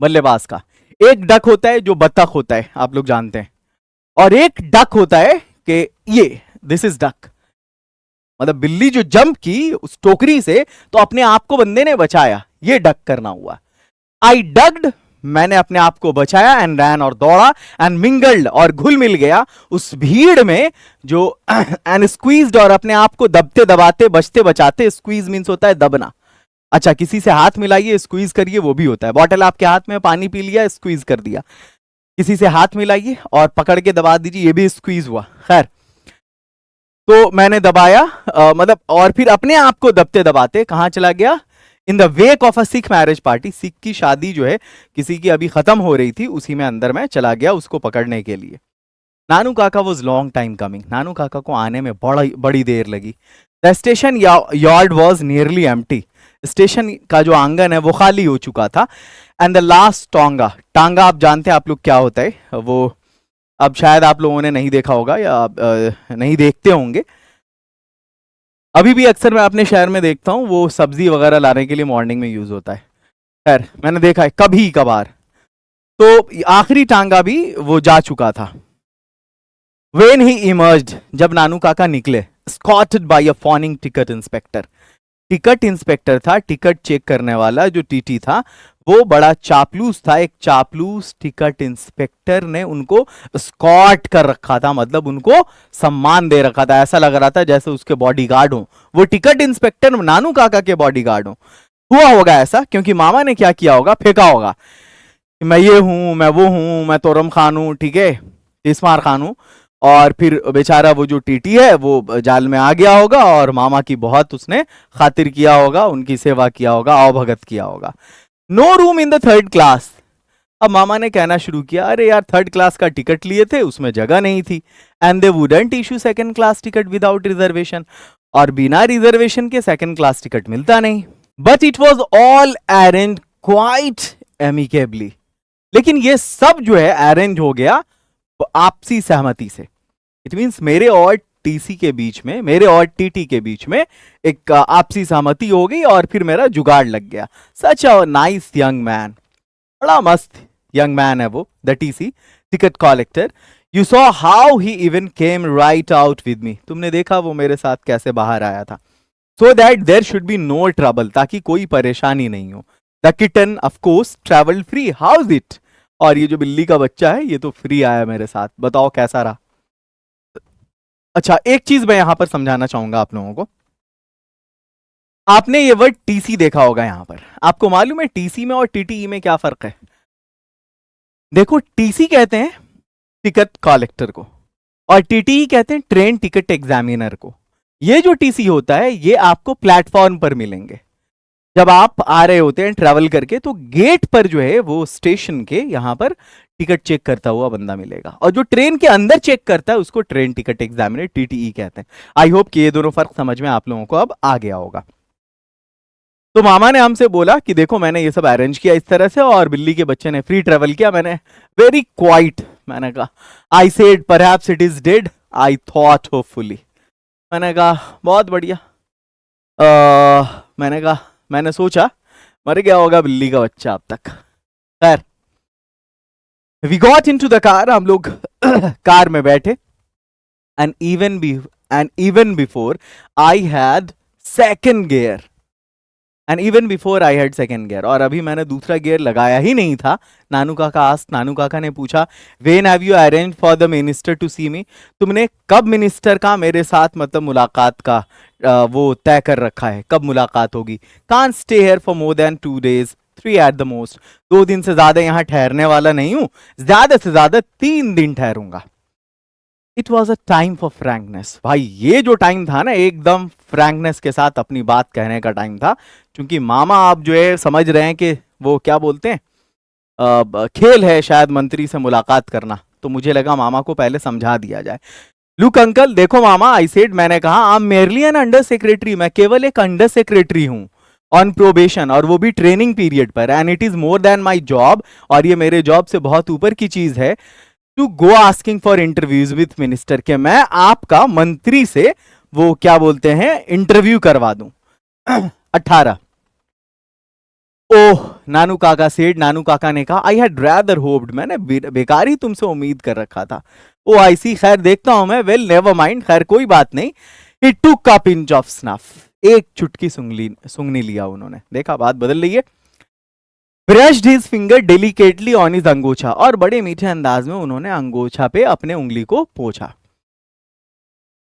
बल्लेबाज का। एक डक होता है जो बतख होता है, आप लोग जानते हैं। और एक डक होता है कि ये दिस इज डक, मतलब बिल्ली जो जंप की उस टोकरी से, तो अपने आप को बंदे ने बचाया, ये डक करना हुआ। आई डग्ड, मैंने अपने आप को बचाया। एंड रैन, और दौड़ा। एंड मिंगल्ड, और घुल मिल गया उस भीड़ में जो एंड स्क्वीज्ड, और अपने आप को दबते दबाते, बचते बचाते। स्क्वीज मीन्स होता है दबना। अच्छा, किसी से हाथ मिलाइए, स्क्वीज करिए, वो भी होता है। बॉटल आपके हाथ में, पानी पी लिया, स्क्वीज कर दिया। किसी से हाथ मिलाइए और पकड़ के दबा दीजिए, ये भी स्क्वीज हुआ। खैर, तो मैंने दबाया, मतलब, और फिर अपने आप को दबते दबाते कहां चला गया? In the wake of a Sikh marriage party. Sikh की शादी जो है किसी की अभी खत्म हो रही थी, उसी में अंदर मैं चला गया उसको पकड़ने के लिए। नानू Kaka was long time coming. नानू काका को आने में बड़ी देर लगी। The station yard was nearly empty. Station का जो आंगन है वो खाली हो चुका था। एंड द लास्ट टांगा आप जानते हैं आप लोग क्या होता है वो, अब शायद आप लोगों ने नहीं देखा होगा या नहीं देखते होंगे। अभी भी अक्सर मैं अपने शहर में देखता हूँ, वो सब्जी वगैरह लाने के लिए मॉर्निंग में यूज होता है। खैर मैंने देखा है कभी कभार। तो आखिरी टांगा भी वो जा चुका था। वेन ही इमर्ज्ड, जब नानू काका निकले, स्कॉटेड बाय अ fawning ticket inspector. Ticket inspector था, टिकट चेक करने वाला जो टीटी था, वो बड़ा चापलूस था। एक चापलूस टिकट इंस्पेक्टर ने उनको स्कॉट कर रखा था, मतलब उनको सम्मान दे रखा था। ऐसा लग रहा था जैसे उसके बॉडीगार्ड हो, वो टिकट इंस्पेक्टर नानू काका के बॉडीगार्ड हो। हुआ होगा ऐसा क्योंकि मामा ने क्या किया होगा, फेंका होगा मैं ये हूं, मैं वो हूं, मैं तोरम खान हूं, ठीक है, इस्मार खान हूं। और फिर बेचारा वो जो टीटी है वो जाल में आ गया होगा और मामा की बहुत उसने खातिर किया होगा, उनकी सेवा किया होगा, आवभगत किया होगा। No room in the third class. अब मामा ने कहना शुरू किया, अरे यार थर्ड क्लास का टिकट लिए थे, उसमें जगह नहीं थी। And they wouldn't issue second class ticket without reservation, और बिना रिजर्वेशन के सेकंड क्लास टिकट मिलता नहीं। But it was all arrange quite amicably. लेकिन ये सब जो है अरेंज हो गया आपसी सहमति से। इट मीन्स मेरे और टीसी के बीच में, मेरे और टीटी के बीच में एक आपसी सहमति हो गई और फिर मेरा जुगाड़ लग गया। Such a nice young man, बड़ा मस्त यंग मैन है वो, the TC ticket collector. You saw how he even came right out with me. तुमने देखा वो मेरे साथ कैसे बाहर आया था। So that there should be no trouble, ताकि कोई परेशानी नहीं हो। The kitten of course travel free, how is it. और ये जो बिल्ली का बच्चा है ये तो फ्री आया मेरे साथ, बताओ कैसा रहा। अच्छा एक चीज मैं यहां पर समझाना चाहूंगा आप लोगों को। आपने ये वर्ड टीसी देखा होगा यहां पर, आपको मालूम है टीसी में और टीटीई में क्या फर्क है। देखो टीसी कहते हैं टिकट कलेक्टर को, और टीटीई कहते हैं ट्रेन टिकट एग्जामिनर को। ये जो टीसी होता है ये आपको प्लेटफॉर्म पर मिलेंगे जब आप आ रहे होते हैं ट्रैवल करके, तो गेट पर जो है वो स्टेशन के यहां पर टिकट चेक करता हुआ बंदा मिलेगा, और जो ट्रेन के अंदर चेक करता है उसको ट्रेन टिकट एग्जामिनर टीटीई कहते हैं। आई होप कि ये दोनों फर्क समझ में आप लोगों को अब आ गया होगा। तो मामा ने हमसे बोला कि देखो मैंने ये सब अरेंज किया इस तरह से, और बिल्ली के बच्चे ने फ्री ट्रेवल किया। मैंने वेरी क्वाइट, मैंने कहा I said perhaps it is dead, I thought hopefully. मैंने कहा बहुत बढ़िया। मैंने कहा, मैंने सोचा मर गया होगा बिल्ली का बच्चा अब तक। खैर we got into the car, हम लोग कार में बैठे। And even before I had second gear, and even before I had second gear, और अभी मैंने दूसरा गियर लगाया ही नहीं था। नानू काका ने पूछा, when have you arrange for the minister to see me. तुमने कब मिनिस्टर का मेरे साथ मतलब मुलाकात का वो तय कर रखा है, कब मुलाकात होगी। Can't stay here for more than 2 days, 3 at the most। 2 दिन से ज्यादा यहाँ ठहरने वाला नहीं हूं, ज्यादा से ज्यादा 3 दिन ठहरूंगा। It was a time for frankness. भाई ये जो टाइम था ना, एकदम फ्रैंकनेस के साथ अपनी बात कहने का टाइम था। क्योंकि मामा आप जो है समझ रहे हैं कि वो क्या बोलते हैं, खेल है शायद मंत्री से मुलाकात करना, तो मुझे लगा मामा को पहले समझा दिया जाए। लुक अंकल, देखो मामा, आई सेड, मैंने कहा I am merely N under secretary, मैं केवल एक अंडर सेक्रेटरी हूं ऑन प्रोबेशन, और वो भी ट्रेनिंग पीरियड पर। And it is more than my job, और ये मेरे जॉब से बहुत ऊपर की चीज है, to go asking for interviews with minister, के मैं आपका मंत्री से वो क्या बोलते हैं इंटरव्यू करवा दूं। 18। ओह नानू काका सेड, नानू काका ने कहा, आई हैड रैदर होप्ड, मैंने बेकार ही तुमसे उम्मीद कर रखा था। ओ आई सी, खैर देखता हूं मैं, वेल नेवर माइंड, खैर कोई बात नहीं। ही टुक अ पिंच ऑफ स्नफ, एक चुटकी सूंघनी लिया उन्होंने, देखा बात बदल रही है। Brushed his finger delicately on his angochha, और बड़े मीठे अंदाज में उन्होंने अंगोछा पे अपने उंगली को पोंछा।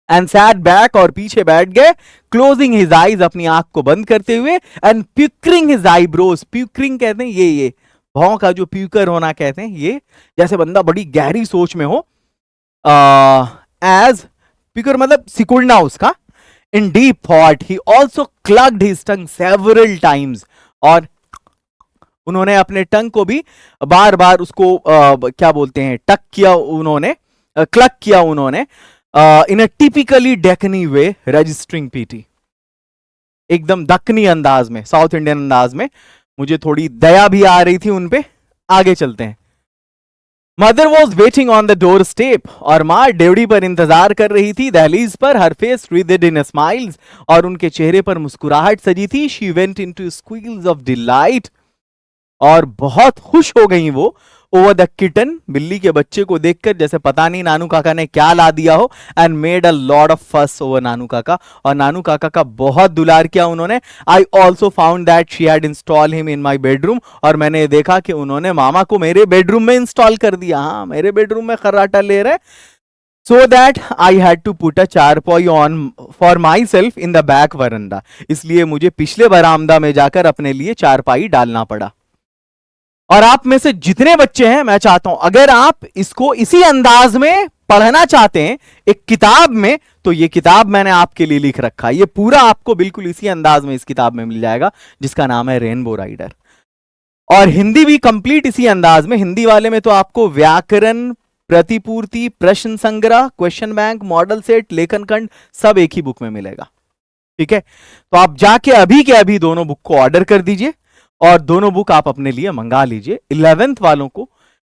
एंड सैट बैक, और पीछे बैठ गए, क्लोजिंग हिज आईज, अपनी आंख को बंद करते हुए, एंड प्यूकरिंग हिज आईब्रोज। प्यूकरिंग कहते हैं ये भौं का जो प्यूकर होना कहते हैं, ये जैसे बंदा बड़ी गहरी सोच में हो, एज प्यूकर मतलब सिकुड़ना उसका। In deep thought he also clucked his tongue several times, और उन्होंने अपने टंग को भी बार बार उसको क्या बोलते हैं टक किया उन्होंने, क्लग किया उन्होंने, इन अ टिपिकली डेकनी वे, रजिस्टरिंग पीटी। एकदम दक्कनी अंदाज में, साउथ इंडियन अंदाज में। मुझे थोड़ी दया भी आ रही थी उन पे। आगे चलते हैं। Mother was waiting on the door step, और माँ डेवड़ी पर इंतजार कर रही थी दहलीज पर, her face wreathed in smiles, और उनके चेहरे पर मुस्कुराहट सजी थी। She went into squeals of delight, और बहुत खुश हो गई वो ओवर द किटन, बिल्ली के बच्चे को देखकर, जैसे पता नहीं नानू काका ने क्या ला दिया हो। And made a lot of फस ओवर नानू काका, और नानू काका का बहुत दुलार किया उन्होंने। I also found that she had install him in my bedroom, और मैंने देखा कि उन्होंने मामा को मेरे बेडरूम में इंस्टॉल कर दिया। हाँ, मेरे बेडरूम में खर्राटा ले रहे। So that I had to put a चारपाई on for myself in the back veranda, इसलिए मुझे पिछले बरामदा में जाकर अपने लिए चारपाई डालना पड़ा। और आप में से जितने बच्चे हैं, मैं चाहता हूं अगर आप इसको इसी अंदाज में पढ़ना चाहते हैं एक किताब में, तो ये किताब मैंने आपके लिए लिख रखा है। ये पूरा आपको बिल्कुल इसी अंदाज में इस किताब में मिल जाएगा, जिसका नाम है रेनबो राइडर। और हिंदी भी कंप्लीट इसी अंदाज में। हिंदी वाले में तो आपको व्याकरण, प्रतिपूर्ति, प्रश्न संग्रह, क्वेश्चन बैंक, मॉडल सेट, लेखन खंड सब एक ही बुक में मिलेगा। ठीक है, तो आप जाके अभी के अभी दोनों बुक को ऑर्डर कर दीजिए, और दोनों बुक आप अपने लिए मंगा लीजिए। 11th वालों को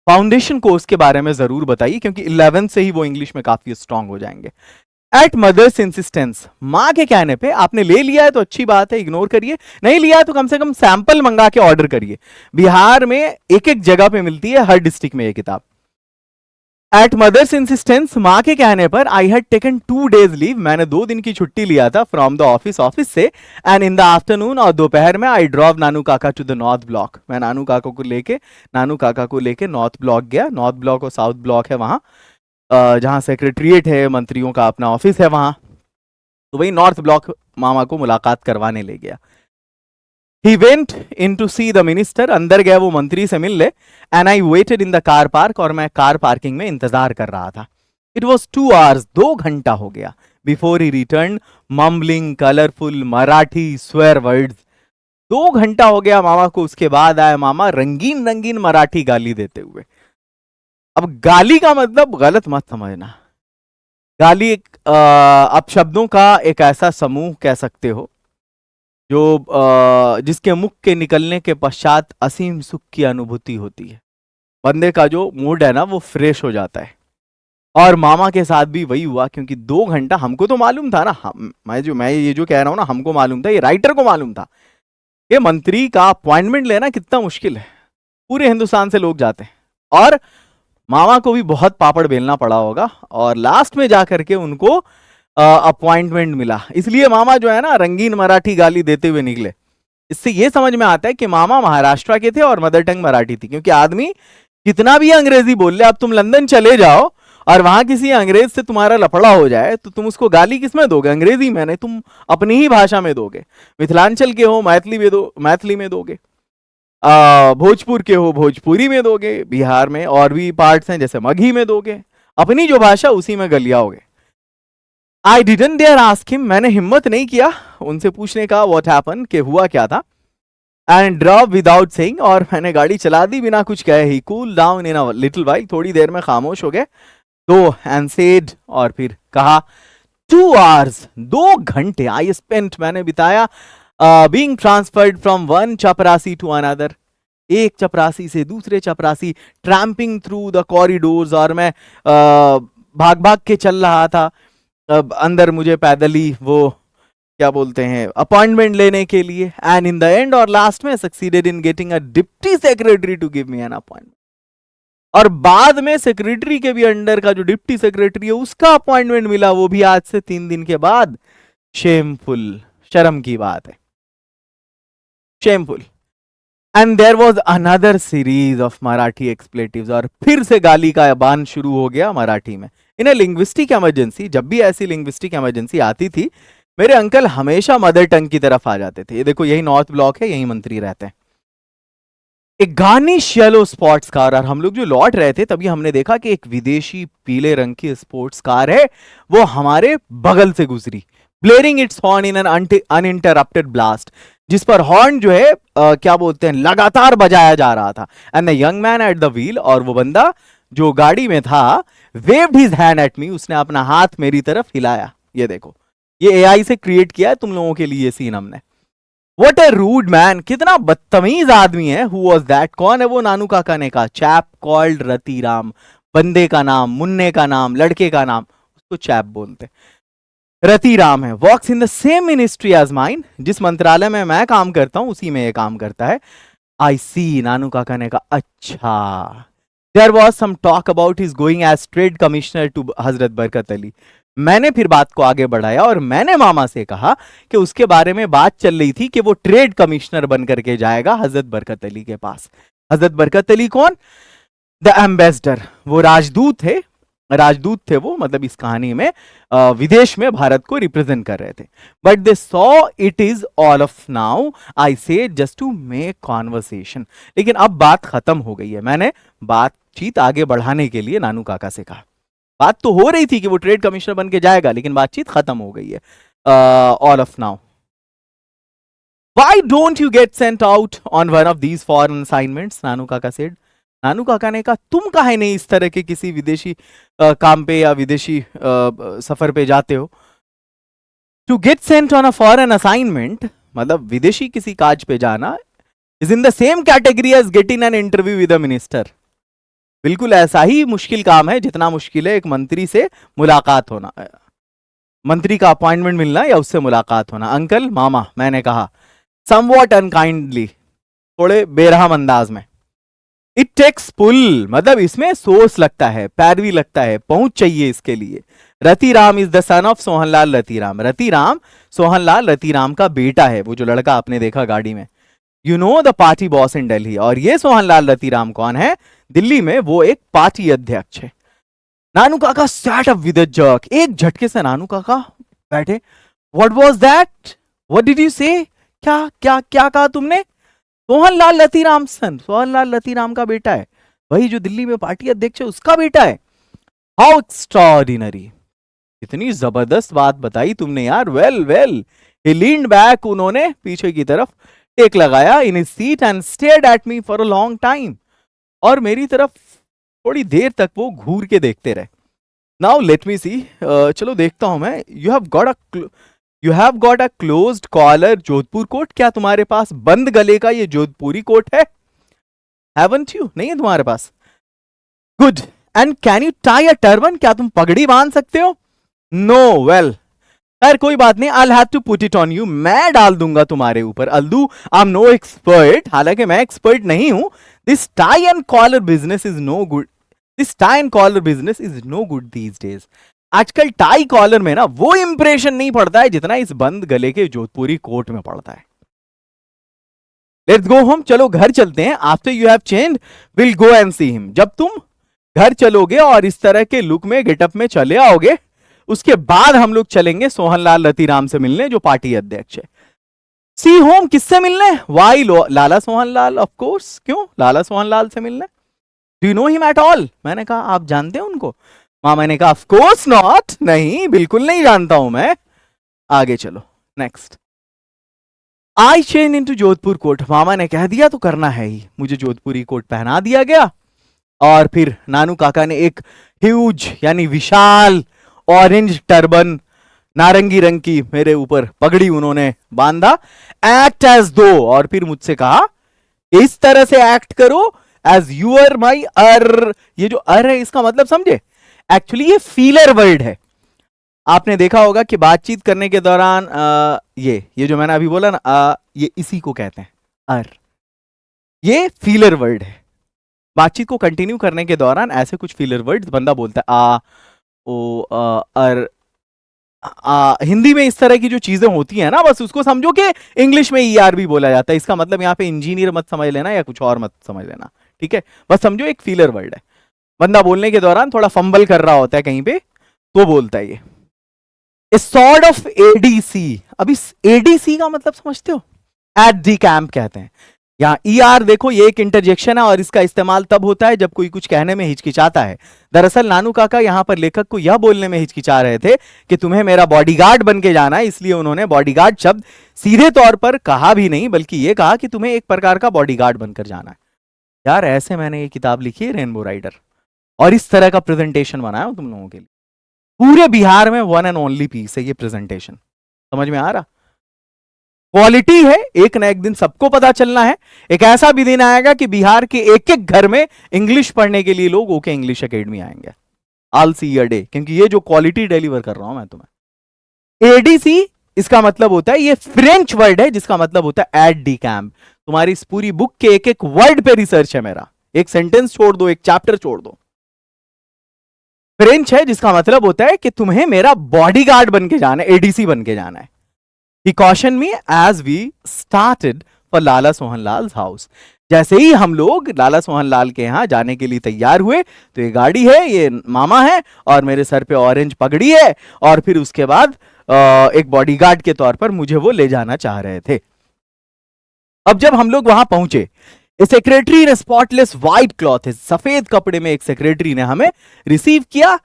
फाउंडेशन कोर्स के बारे में जरूर बताइए, क्योंकि 11th से ही वो इंग्लिश में काफी स्ट्रांग हो जाएंगे। एट मदर्स इंसिस्टेंस, माँ के कहने पे। आपने ले लिया है तो अच्छी बात है, इग्नोर करिए। नहीं लिया है तो कम से कम सैंपल मंगा के ऑर्डर करिए। बिहार में एक एक जगह पे मिलती है, हर डिस्ट्रिक्ट में ये किताब। एट मदर्स इंसिस्टेंस, माँ के कहने पर, I had taken 2 days leave, मैंने 2 दिन की छुट्टी लिया था फ्रॉम द ऑफिस से। एंड इन द आफ्टरनून, और दोपहर में, आई drove Nanu Kaka to the north block, मैं नानू काका को लेके नॉर्थ ब्लॉक गया। नॉर्थ ब्लॉक और साउथ ब्लॉक है वहां, जहां सेक्रेटरीट है, मंत्रियों का अपना ऑफिस है वहां। तो वही नॉर्थ ब्लॉक मामा को मुलाकात करवाने ले गया। He went in to see the minister, अंदर गया वो मंत्री से मिलने। And I waited in the car park, और मैं कार पार्किंग में इंतजार कर रहा था। It was 2 hours, 2 घंटा हो गया। Before he returned, mumbling colorful Marathi swear words, 2 घंटा हो गया मामा को, उसके बाद आया मामा रंगीन रंगीन मराठी गाली देते हुए। अब गाली का मतलब गलत मत समझना। गाली एक अपशब्दों का एक ऐसा समूह कह सकते हो जो जिसके मुख के निकलने के पश्चात असीम सुख की अनुभूति होती है। बंदे का जो मूड है ना, वो फ्रेश हो जाता है। और मामा के साथ भी वही हुआ, क्योंकि 2 घंटा, हमको तो मालूम था ना, मैं ये जो कह रहा हूं ना, हमको मालूम था, ये राइटर को मालूम था, ये मंत्री का अपॉइंटमेंट लेना कितना मुश्किल है। पूरे हिंदुस्तान से लोग जाते हैं, और मामा को भी बहुत पापड़ बेलना पड़ा होगा, और लास्ट में जाकर के उनको अपॉइंटमेंट मिला। इसलिए मामा जो है ना, रंगीन मराठी गाली देते हुए निकले। इससे ये समझ में आता है कि मामा महाराष्ट्र के थे और मदर टंग मराठी थी, क्योंकि आदमी कितना भी अंग्रेजी बोल ले, अब तुम लंदन चले जाओ और वहां किसी अंग्रेज से तुम्हारा लफड़ा हो जाए, तो तुम उसको गाली किस में दोगे? अंग्रेजी में नहीं, तुम अपनी ही भाषा में दोगे। मिथिलांचल के हो मैथिली में दोगे, भोजपुर के हो भोजपुरी में दोगे, बिहार में और भी पार्ट्स हैं जैसे मगही में दोगे, अपनी जो भाषा उसी में गलियाओगे। I didn't dare ask him, मैंने हिम्मत नहीं किया उनसे पूछने का व्हाट हैपन, कि हुआ क्या था। एंड ड्रॉप विदाउट सेइंग, और मैंने गाड़ी चला दी बिना कुछ कहे ही। Cool down in a little while, थोड़ी देर में खामोश हो गए। दो एंड सेड, और फिर कहा 2 hours, 2 घंटे आई स्पेंट, मैंने बिताया बीइंग ट्रांसफर्ड फ्रॉम वन चपरासी टू अनदर, एक चपरासी से दूसरे चपरासी, ट्रैम्पिंग थ्रू द कॉरिडोर्स, और मैं भाग भाग के चल रहा था अंदर, मुझे पैदल ही वो क्या बोलते हैं अपॉइंटमेंट लेने के लिए। एंड इन द एंड, और लास्ट में, succeeded in getting a deputy secretary to give me an appointment, और बाद में सेक्रेटरी के भी अंडर का जो डिप्टी सेक्रेटरी है उसका अपॉइंटमेंट मिला, वो भी आज से 3 दिन के बाद। शेमफुल, शर्म की बात है, shameful. And there was another series of Marathi expletives, और फिर से गाली का बान शुरू हो गया मराठी में। इन ए लिंग्विस्टिक इमरजेंसी, जब भी ऐसी लिंग्विस्टिक इमरजेंसी आती थी, मेरे अंकल हमेशा मदर टंग की तरफ आ जाते थे। ये देखो, यही नॉर्थ ब्लॉक है, यही मंत्री रहते हैं। एक गार्निश येलो स्पोर्ट्स कार, और हम लोग जो लौट रहे थे तभी हमने देखा कि एक विदेशी पीले रंग की स्पोर्ट्स कार है, वो हमारे बगल से गुजरी, blaring its horn in an uninterrupted blast, जिस पर हॉर्न जो है क्या बोलते हैं लगातार बजाया जा रहा था। And the young man at the wheel, और वो बंदा जो गाड़ी में था, waived his hand at me, उसने अपना हाथ मेरी तरफ हिलाया। ये देखो, ये एआई से क्रिएट किया है तुम लोगों के लिए सीन हमने। What a rude man, कितना बदतमीज आदमी है। Who was that? कौन है वो? नानू काका ने कहा चैप कॉल्ड रतिराम। बंदे का नाम, मुन्ने का नाम, लड़के का नाम, उसको चैप बोलते। रतिराम है। Works in the same ministry as mine, जिस मंत्रालय में मैं काम करता हूं उसी में ये काम करता है। आई सी, नानू काका ने कहा अच्छा। There was some talk about his going as trade commissioner to Hazrat Barkat Ali. मैंने फिर बात को आगे बढ़ाया और मैंने मामा से कहा कि उसके बारे में बात चल रही थी कि वो ट्रेड कमिश्नर बन करके जाएगा हजरत बरकत अली के पास। हजरत बरकत अली कौन? द एम्बेसडर, वो राजदूत थे। राजदूत थे वो, मतलब इस कहानी में विदेश में भारत को रिप्रेजेंट कर रहे थे। But they saw it is all of now I से जस्ट टू मेक कॉन्वर्सेशन। लेकिन अब बात खत्म हो गई है। मैंने बातचीत आगे बढ़ाने के लिए नानू काका से कहा। बात तो हो रही थी कि वो ट्रेड कमिश्नर बन के जाएगा, लेकिन बातचीत खत्म हो गई है। All of now why don't you get sent out on one of these foreign assignments, Nanu Kaka said. नानू काका ने कहा तुम काहे नहीं इस तरह के किसी विदेशी काम पे या विदेशी सफर पे जाते हो। To get sent on a foreign assignment, मतलब विदेशी किसी काज पे जाना, is in the same category as getting an interview with a minister. बिल्कुल ऐसा ही मुश्किल काम है जितना मुश्किल है एक मंत्री से मुलाकात होना, मंत्री का अपॉइंटमेंट मिलना या उससे मुलाकात होना। अंकल, मामा, मैंने कहा समवॉट अनकाइंडली, थोड़े बेरहम अंदाज में। इट टेक्स पुल, मतलब इसमें सोर्स लगता है, पैरवी लगता है, पहुंच चाहिए इसके लिए। Ratiram is the son of Sohanlal Ratiram. Ratiram Sohanlal Ratiram का बेटा है, वो जो लड़का आपने देखा गाड़ी में। You know the party boss इन दिल्ली। और ये सोहनलाल रतिराम कौन है? दिल्ली में वो एक पार्टी अध्यक्ष है। Nanu Kaka sat up with a jerk, एक झटके से नानू काका बैठे। What was that? What did you say? क्या क्या क्या कहा तुमने? सोहनलाल रतिराम सन, सोहनलाल रतिराम का बेटा है, वही जो दिल्ली में पार्टी अध्यक्ष है उसका बेटा है। हाउ एक्स्ट्राऑर्डिनरी, इतनी जबरदस्त बात बताई तुमने यार। Well well. He leaned back, उन्होंने पीछे की तरफ टेक लगाया in his seat and stared at me for a long time. और मेरी तरफ थोड़ी देर तक वो घूर के देखते रहे। नाउ लेट मी सी, चलो देखता हूं मैं। You have got a closed collar Jodhpur coat. क्या तुम्हारे पास बंद गले का ये जोधपुरी कोट है? Haven't you? नहीं है तुम्हारे पास? Good. And can you tie a turban? क्या तुम पगड़ी बांध सकते हो? नो। वेल, खैर कोई बात नहीं, I'll have to put it on you, मैं डाल दूंगा तुम्हारे ऊपर। Although I am no expert, हालांकि मैं एक्सपर्ट नहीं हूं। This tie and collar business is no good, this tie and collar business is no good these days. आजकल टाई कॉलर में ना वो इंप्रेशन नहीं पड़ता है जितना इस बंद गले के जोधपुरी कोट में पड़ता है। लेट्स गो होम, चलो घर चलते हैं। After you have changed will go and see him. जब तुम घर चलोगे और इस तरह के लुक में, गेटअप में चले आओगे, उसके बाद हम लोग चलेंगे सोहनलाल रतिराम से मिलने, जो पार्टी अध्यक्ष है। सी होम, किससे मिलने? Why Lala Sohanlal, of course. क्यों लाला सोहनलाल से मिलने? Do you know him at all? मैंने कहा आप जानते हैं उनको? मामा ने कहा ऑफ कोर्स नॉट, नहीं बिल्कुल नहीं जानता हूं मैं। आगे चलो, next. I change into Jodhpur coat. मामा ने कह दिया तो करना है ही, मुझे जोधपुरी कोट पहना दिया गया। और फिर नानू काका ने एक ह्यूज यानी विशाल ऑरेंज टर्बन, नारंगी रंग की मेरे ऊपर पगड़ी उन्होंने बांधा। एक्ट एज दो, और फिर मुझसे कहा इस तरह से एक्ट करो एज यू आर माई अर। ये जो अर है इसका मतलब समझे? एक्चुअली ये फीलर वर्ड है। आपने देखा होगा कि बातचीत करने के दौरान ये जो मैंने अभी बोला ना, ये इसी को कहते हैं अर। ये फीलर वर्ड है। बातचीत को कंटिन्यू करने के दौरान ऐसे कुछ फीलर वर्ड बंदा बोलता है, आ, ओ, अर। हिंदी में इस तरह की जो चीजें होती हैं ना, बस उसको समझो कि इंग्लिश में ईआर भी बोला जाता है। इसका मतलब यहाँ पे इंजीनियर मत समझ लेना या कुछ और मत समझ लेना, ठीक है? बस समझो एक फीलर वर्ड है। बंदा बोलने के दौरान थोड़ा फंबल कर रहा होता है कहीं पे, तो बोलता है ये। A sort of ADC. अब इस एडीसी का मतलब समझते हो? एट दी कैंप कहते हैं। यहाँ ईआर देखो, ये एक इंटरजेक्शन है और इसका इस्तेमाल तब होता है जब कोई कुछ कहने में हिचकिचाता है। दरअसल नानू काका यहाँ पर लेखक को यह बोलने में हिचकिचा रहे थे कि तुम्हें मेरा बॉडीगार्ड बन के जाना है, इसलिए उन्होंने बॉडीगार्ड शब्द सीधे तौर पर कहा भी नहीं, बल्कि ये कहा कि तुम्हें एक प्रकार का बॉडीगार्ड बनकर जाना है। यार ऐसे मैंने ये किताब लिखी है, रेनबो राइडर, और इस तरह का प्रेजेंटेशन बनाया तुम लोगों के लिए। पूरे बिहार में वन एंड ओनली पीस है ये प्रेजेंटेशन। समझ में आ रहा? क्वालिटी है, एक ना एक दिन सबको पता चलना है। एक ऐसा भी दिन आएगा कि बिहार के एक एक घर में इंग्लिश पढ़ने के लिए लोग ओके इंग्लिश एकेडमी आएंगे। आल सी अ डे, क्योंकि ये जो क्वालिटी डिलीवर कर रहा हूं मैं तुम्हें। एडीसी इसका मतलब होता है, ये फ्रेंच वर्ड है जिसका मतलब होता है एड डी कैम्प। तुम्हारी इस पूरी बुक के एक एक वर्ड पे रिसर्च है मेरा। एक सेंटेंस छोड़ दो, एक चैप्टर छोड़ दो। फ्रेंच है जिसका मतलब होता है कि तुम्हें मेरा बॉडीगार्ड बन के जाना है, एडीसी बन के जाना है। He cautioned me as we started for Lala Sohanlal house. जैसे ही हम लोग लाला सोहनलाल के यहां जाने के लिए तैयार हुए, तो ये गाड़ी है, ये मामा है, और मेरे सर पे ऑरेंज पगड़ी है, और फिर उसके बाद एक बॉडीगार्ड के तौर पर मुझे वो ले जाना चाह रहे थे। अब जब हम लोग वहां पहुंचे, सेक्रेटरी ने स्पॉटलेस व्हाइट क्लॉथ, सफेद कपड़े में एक सेक्रेटरी ने हमें रिसीव किया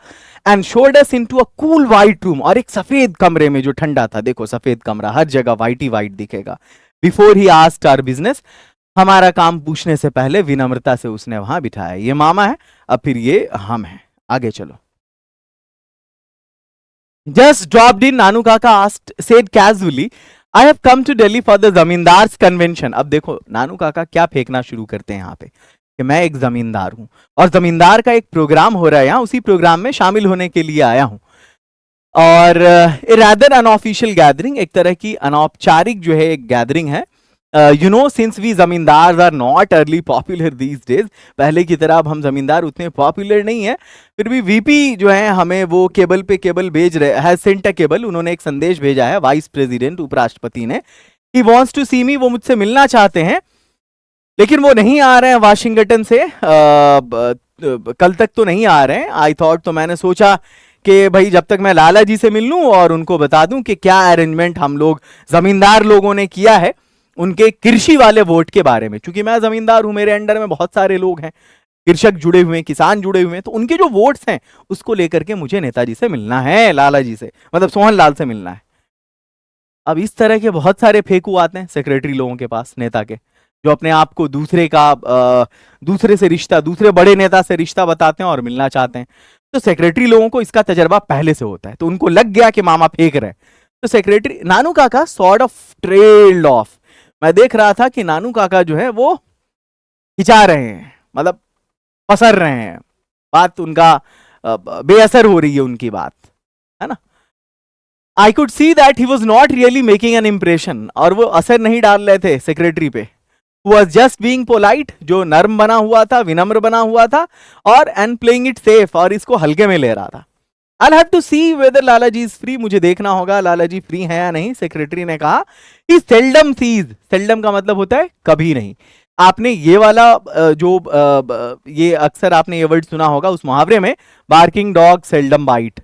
and showed us into a cool white room, और एक सफेद कमरे में जो ठंडा था। देखो सफेद कमरा, हर जगह व्हाइट ही व्हाइट दिखेगा। Before he asked our business, हमारा काम पूछने से पहले विनम्रता से उसने वहां बिठाया। ये मामा है, अब फिर ये हम हैं। आगे चलो। जस्ट ड्रॉप्ड इन, नानू काका asked said casually, I have come to Delhi for the zamindars convention. अब देखो नानू काका क्या फेंकना शुरू करते हैं यहाँ पे, कि मैं एक जमींदार हूं और जमींदार का एक प्रोग्राम हो रहा है यहाँ, उसी प्रोग्राम में शामिल होने के लिए आया हूं। और रादर अनऑफिशियल गैदरिंग, एक तरह की अनौपचारिक जो है एक गैदरिंग है। You know since we zamindar are not early popular these days, पहले की तरह अब हम जमींदार उतने पॉपुलर नहीं है, फिर भी वीपी जो है हमें वो केबल पे केबल भेज रहे हैं, सेंट अ केबल, उन्होंने एक संदेश भेजा है वाइस प्रेसिडेंट उपराष्ट्रपति ने, ही वांट्स टू सी मी, वो मुझसे मिलना चाहते हैं, लेकिन वो नहीं आ रहे हैं वाशिंगटन से। कल तक तो नहीं आ रहे हैं। आई थॉट, तो मैंने सोचा कि भाई जब तक मैं लाला जी से मिल लूं और उनको बता दूं कि क्या अरेंजमेंट हम लोग जमींदार लोगों ने किया है उनके कृषि वाले वोट के बारे में, क्योंकि मैं जमींदार हूं, मेरे अंडर में बहुत सारे लोग हैं, कृषक जुड़े हुए हैं, किसान जुड़े हुए हैं, तो उनके जो वोट्स हैं उसको लेकर के मुझे नेताजी से मिलना है, लाला जी से, मतलब सोहनलाल से मिलना है। अब इस तरह के बहुत सारे फेकू आते हैं सेक्रेटरी लोगों के पास, नेता के, जो अपने आप को दूसरे से रिश्ता, दूसरे बड़े नेता से रिश्ता बताते हैं और मिलना चाहते हैं। तो सेक्रेटरी लोगों को इसका तजर्बा पहले से होता है, तो उनको लग गया कि मामा फेंक रहे हैं। तो सेक्रेटरी नानू काका सॉर्ट ऑफ ट्रेल्ड ऑफ। मैं देख रहा था कि नानू काका जो है वो खिंचा रहे हैं, मतलब पसर रहे हैं, बात उनका बेअसर हो रही है उनकी बात, है ना। I could see that he was not really making an impression, और वो असर नहीं डाल रहे थे सेक्रेटरी पे। Was just being polite, जो नर्म बना हुआ था, विनम्र बना हुआ था, और and playing it safe, और इसको हल्के में ले रहा था। I'll have to see whether Lala ji is free, मुझे देखना होगा लाला जी फ्री हैं या नहीं। सेक्रेटरी ने कहा he seldom sees, seldom का मतलब होता है कभी नहीं। आपने ये वाला ये अक्सर आपने ये वर्ड सुना होगा उस मुहावरे में, बार्किंग डॉग सेल्डम बाइट,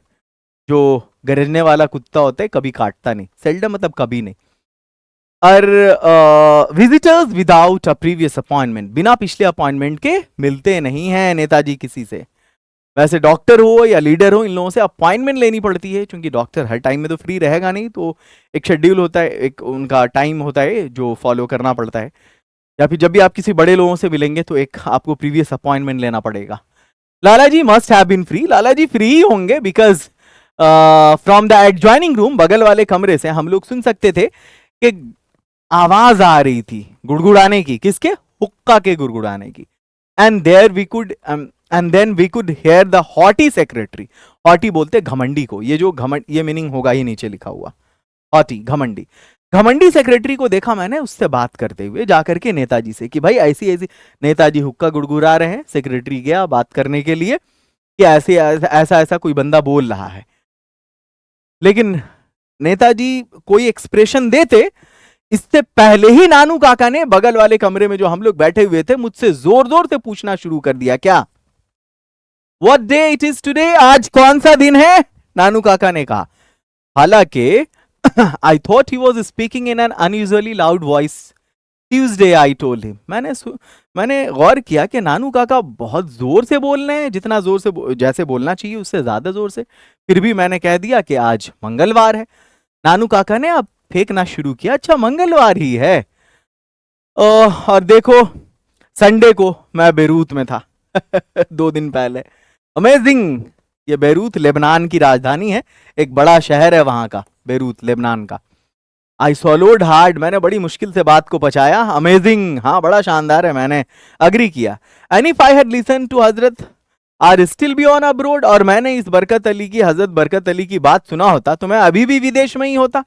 जो गरजने वाला कुत्ता होता है कभी काटता नहीं, सेल्डम मतलब कभी नहीं। और visitors without a previous appointment, बिना पिछले अपॉइंटमेंट के मिलते नहीं हैं नेताजी किसी से। वैसे डॉक्टर हो या लीडर हो, इन लोगों से अपॉइंटमेंट लेनी पड़ती है, क्योंकि डॉक्टर हर टाइम में तो फ्री रहेगा नहीं, तो एक शेड्यूल होता है, एक उनका टाइम होता है जो फॉलो करना पड़ता है। या फिर जब भी आप किसी बड़े लोगों से मिलेंगे तो एक आपको प्रीवियस अपॉइंटमेंट लेना पड़ेगा। Lala ji must have been free, Lala ji free ही होंगे, because from the adjoining room, बगल वाले कमरे से हम लोग सुन सकते थे कि आवाज आ रही थी गुड़गुड़ाने की, किसके? हुक्का के गुड़गुड़ाने की। And then we could hear the haughty secretary, haughty बोलते घमंडी को, ये जो घमंड, ये मीनिंग होगा ही नीचे लिखा हुआ, हॉटी घमंडी। घमंडी सेक्रेटरी को देखा मैंने उससे बात करते हुए जाकर के नेताजी से, कि भाई ऐसी ऐसी, नेताजी हुक्का गुड़गुड़ा रहे हैं, सेक्रेटरी गया बात करने के लिए कि ऐसे ऐसा ऐसा कोई बंदा बोल रहा है। लेकिन नेताजी कोई एक्सप्रेशन देते इससे पहले ही नानू काका ने बगल वाले कमरे में जो हम लोग बैठे हुए थे मुझसे जोर जोर से पूछना शुरू कर दिया, क्या what day it is today, आज कौन सा दिन है? नानू काका ने कहा। हालांकि I thought he was speaking in an unusually loud voice. Tuesday I told him. मैंने गौर किया कि नानू काका बहुत जोर से बोल रहे हैं, जितना जोर से जैसे बोलना चाहिए उससे ज्यादा जोर से। फिर भी मैंने कह दिया कि आज मंगलवार है। नानू काका ने अब फेंकना शुरू किया, अच्छा मंगलवार ही है। और देखो संडे को मैं बेरूत में था 2 दिन पहले। अमेजिंग। ये बेरूत लेबनान की राजधानी है, एक बड़ा शहर है वहां का, बेरूत लेबनान का। आई swallowed हार्ड, मैंने बड़ी मुश्किल से बात को पचाया. अमेजिंग, हाँ बड़ा शानदार है, मैंने अग्री किया. And if I had listen to Hazrat are still be on abroad, और मैंने इस बरकत अली की, हजरत बरकत अली की बात सुना होता तो मैं अभी भी विदेश में ही होता.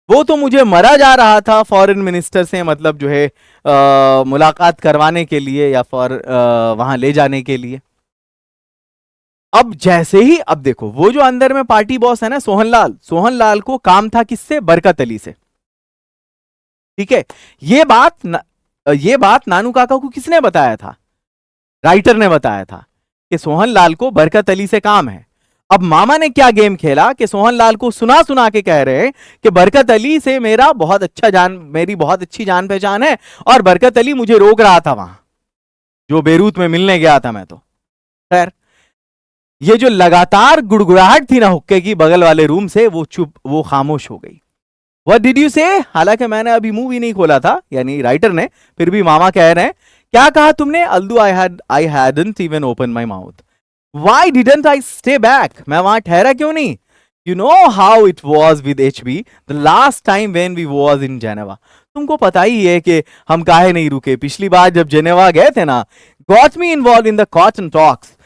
वो तो मुझे मरा जा रहा था फॉरेन मिनिस्टर से, मतलब जो है मुलाकात करवाने के लिए या वहां ले जाने के लिए. अब जैसे ही, अब देखो वो जो अंदर में पार्टी बॉस है ना सोहनलाल, सोहनलाल को काम था किससे? बरकत अली से. ठीक है, ये बात नानू काका को किसने बताया था? राइटर ने बताया था कि सोहनलाल को बरकत अली से काम है. अब मामा ने क्या गेम खेला कि सोहनलाल को सुना सुना के कह रहे हैं कि बरकत अली से मेरी बहुत अच्छी जान पहचान है, और बरकत अली मुझे रोक रहा था वहां जो बेरूत में मिलने गया था मैं. तो खैर, ये जो लगातार गुड़गुड़ाहट थी ना हुक्के की बगल वाले रूम से, वो खामोश हो गई. व्हाट डिड यू से? हालांकि मैंने अभी मुंह भी नहीं खोला था, यानी राइटर ने, फिर भी मामा कह रहे हैं, क्या कहा तुमने? Although I hadn't even open my mouth. Why didn't I stay back? मैं वहां ठहरा क्यों नहीं? You know how it was with HB the last time when we was in Geneva. तुमको पता ही है कि हम काहे नहीं रुके. पिछली बार जब जेनेवा गए थे ना, got me involve in the cotton talks.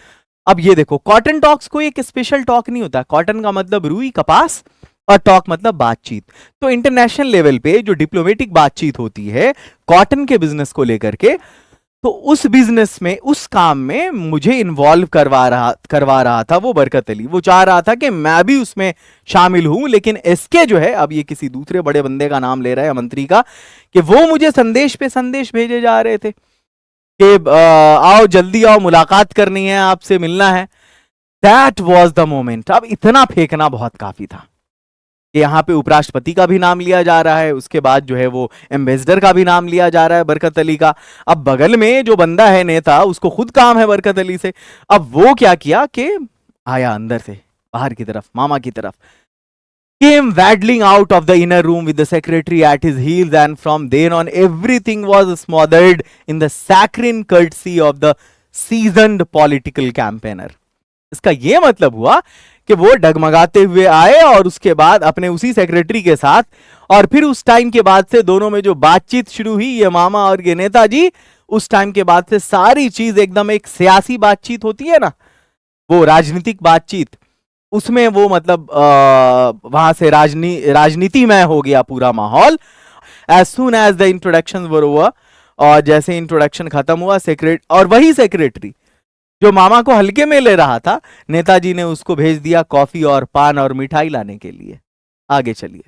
अब ये देखो, कॉटन टॉक्स कोई एक स्पेशल टॉक नहीं होता. कॉटन का मतलब रुई, कपास, और टॉक मतलब बातचीत. तो इंटरनेशनल लेवल पे जो डिप्लोमेटिक बातचीत होती है कॉटन के बिजनेस को लेकर के, तो उस बिजनेस में, उस काम में मुझे इन्वॉल्व करवा रहा था वो बरकत अली. वो चाह रहा था कि मैं भी उसमें शामिल हूं, लेकिन एसके जो है, अब ये किसी दूसरे बड़े बंदे का नाम ले रहा है, मंत्री का, कि वो मुझे संदेश पे संदेश भेजे जा रहे थे कि आओ जल्दी आओ, मुलाकात करनी है, आपसे मिलना है. That was the moment. अब इतना फेंकना बहुत काफी था कि यहाँ पे उपराष्ट्रपति का भी नाम लिया जा रहा है, उसके बाद जो है वो एम्बेसडर का भी नाम लिया जा रहा है बरकत अली का. अब बगल में जो बंदा है नेता, उसको खुद काम है बरकत अली से. अब वो क्या किया कि आया अंदर से बाहर की तरफ, मामा की तरफ, came waddling out of the inner room with the secretary at his heels, and from then on everything was smothered in the saccharine courtesy of the seasoned political campaigner. इसका ये मतलब हुआ कि वो डगमगाते हुए आए, और उसके बाद अपने उसी सेक्रेटरी के साथ, और फिर उस टाइम के बाद से दोनों में जो बातचीत शुरू हुई, ये मामा और ये नेताजी, उस टाइम के बाद से सारी चीज एकदम एक सियासी बातचीत होती है ना, वो राजनीतिक बातचीत, उसमें वो मतलब वहां से राजनीति में हो गया पूरा माहौल. As soon as the introduction were over, और जैसे इंट्रोडक्शन खत्म हुआ, और वही सेक्रेटरी जो मामा को हल्के में ले रहा था, नेताजी ने उसको भेज दिया कॉफी और पान और मिठाई लाने के लिए. आगे चलिए.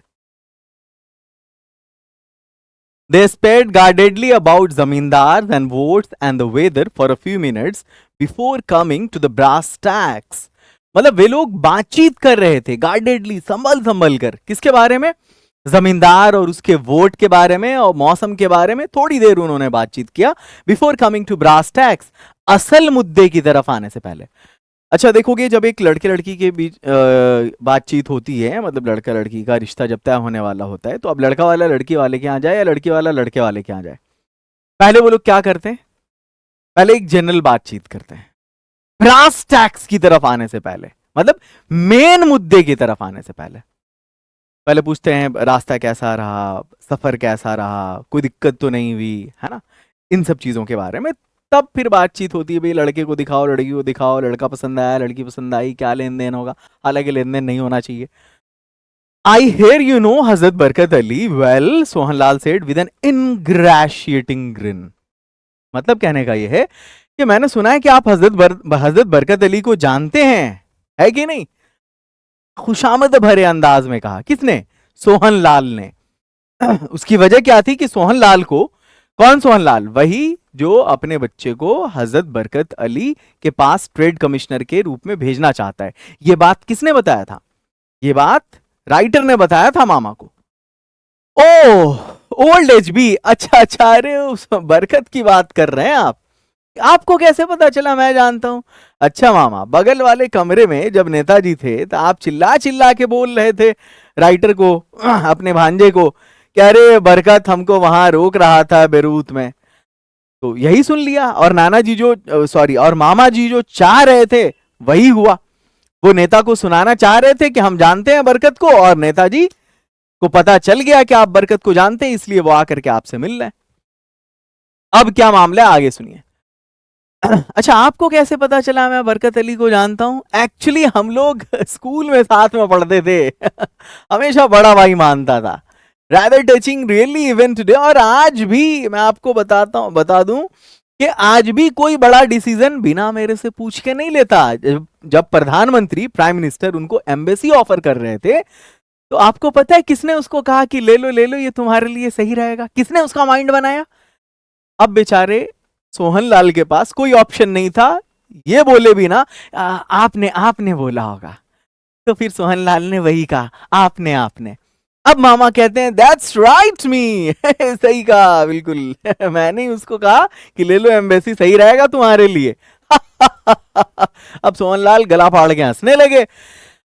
They spared guardedly about zamindars and votes and the weather for a few minutes before coming to the brass tacks. मतलब वे लोग बातचीत कर रहे थे गार्डेडली, संभल कर. किसके बारे में? जमींदार और उसके वोट के बारे में और मौसम के बारे में थोड़ी देर उन्होंने बातचीत किया. Before coming to brass tacks, असल मुद्दे की तरफ आने से पहले. अच्छा देखोगे, जब एक लड़के लड़की के बीच बातचीत होती है, मतलब लड़का लड़की का रिश्ता जब तय होने वाला होता है, तो अब लड़का वाला लड़की वाले के यहाँ जाए या लड़की वाला लड़के वाले के यहाँ जाए, पहले वो लोग क्या करते हैं? पहले एक जनरल बातचीत करते हैं. ब्रास टैक्स की तरफ आने से पहले, मतलब मेन मुद्दे की तरफ आने से पहले पूछते हैं रास्ता कैसा रहा, सफर कैसा रहा, कोई दिक्कत तो नहीं हुई, है ना, इन सब चीजों के बारे में. तब फिर बातचीत होती है, भाई लड़के को दिखाओ, लड़की को दिखाओ, लड़का पसंद आया, लड़की पसंद आई, क्या लेन देन होगा. हालांकि लेन देन नहीं होना चाहिए. आई hair you know Hazrat Barkat Ali well, Sohanlal said with an ingratiating grin. मतलब कहने का यह है कि मैंने सुना है कि आप हजरत बरकत अली को जानते हैं, है कि नहीं? खुशामद भरे अंदाज में कहा. किसने? सोहनलाल ने. उसकी वजह क्या थी कि सोहनलाल को, कौन सोहनलाल? वही जो अपने बच्चे को हजरत बरकत अली के पास ट्रेड कमिश्नर के रूप में भेजना चाहता है. यह बात किसने बताया था? यह बात राइटर ने बताया था मामा को. ओह, ओल्ड एचबी. अच्छा, अरे उस बरकत की बात कर रहे हैं आप. आपको कैसे पता चला? मैं जानता हूं. अच्छा मामा, बगल वाले कमरे में जब नेताजी थे तो आप चिल्ला चिल्ला के बोल रहे थे राइटर को, अपने भांजे को, कि अरे बरकत हमको वहां रोक रहा था बेरूत में. तो यही सुन लिया, और और मामा जी जो चाह रहे थे वही हुआ. वो नेता को सुनाना चाह रहे थे कि हम जानते हैं बरकत को, और नेताजी को पता चल गया कि आप बरकत को जानते हैं, इसलिए वो आकर के आपसे मिल रहे हैं। अब क्या मामला है आगे सुनिए। अच्छा, आपको कैसे पता चला मैं बरकत अली को जानता हूं? एक्चुअली हम लोग स्कूल में साथ में पढ़ते थे। हमेशा बड़ा भाई मानता था। Rather touching really even today. और आज भी मैं आपको बता दूं कि आज भी कोई बड़ा डिसीजन बिना मेरे से पूछ के नहीं लेता। जब प्रधानमंत्री, प्राइम मिनिस्टर उनको एम्बेसी ऑफर कर रहे थे, तो आपको पता है किसने उसको कहा कि ले लो ये तुम्हारे लिए सही रहेगा? किसने उसका माइंड बनाया? अब बेचारे सोहन लाल के पास कोई ऑप्शन नहीं था। ये बोले भी ना, आपने बोला होगा। तो फिर सोहन लाल ने वही कहा, आपने। अब मामा कहते हैं दैट्स राइट मी। सही कहा, बिल्कुल। मैंने ही उसको कहा कि ले लो एम्बेसी, सही रहेगा तुम्हारे लिए। अब सोहन लाल गला फाड़ के हंसने लगे।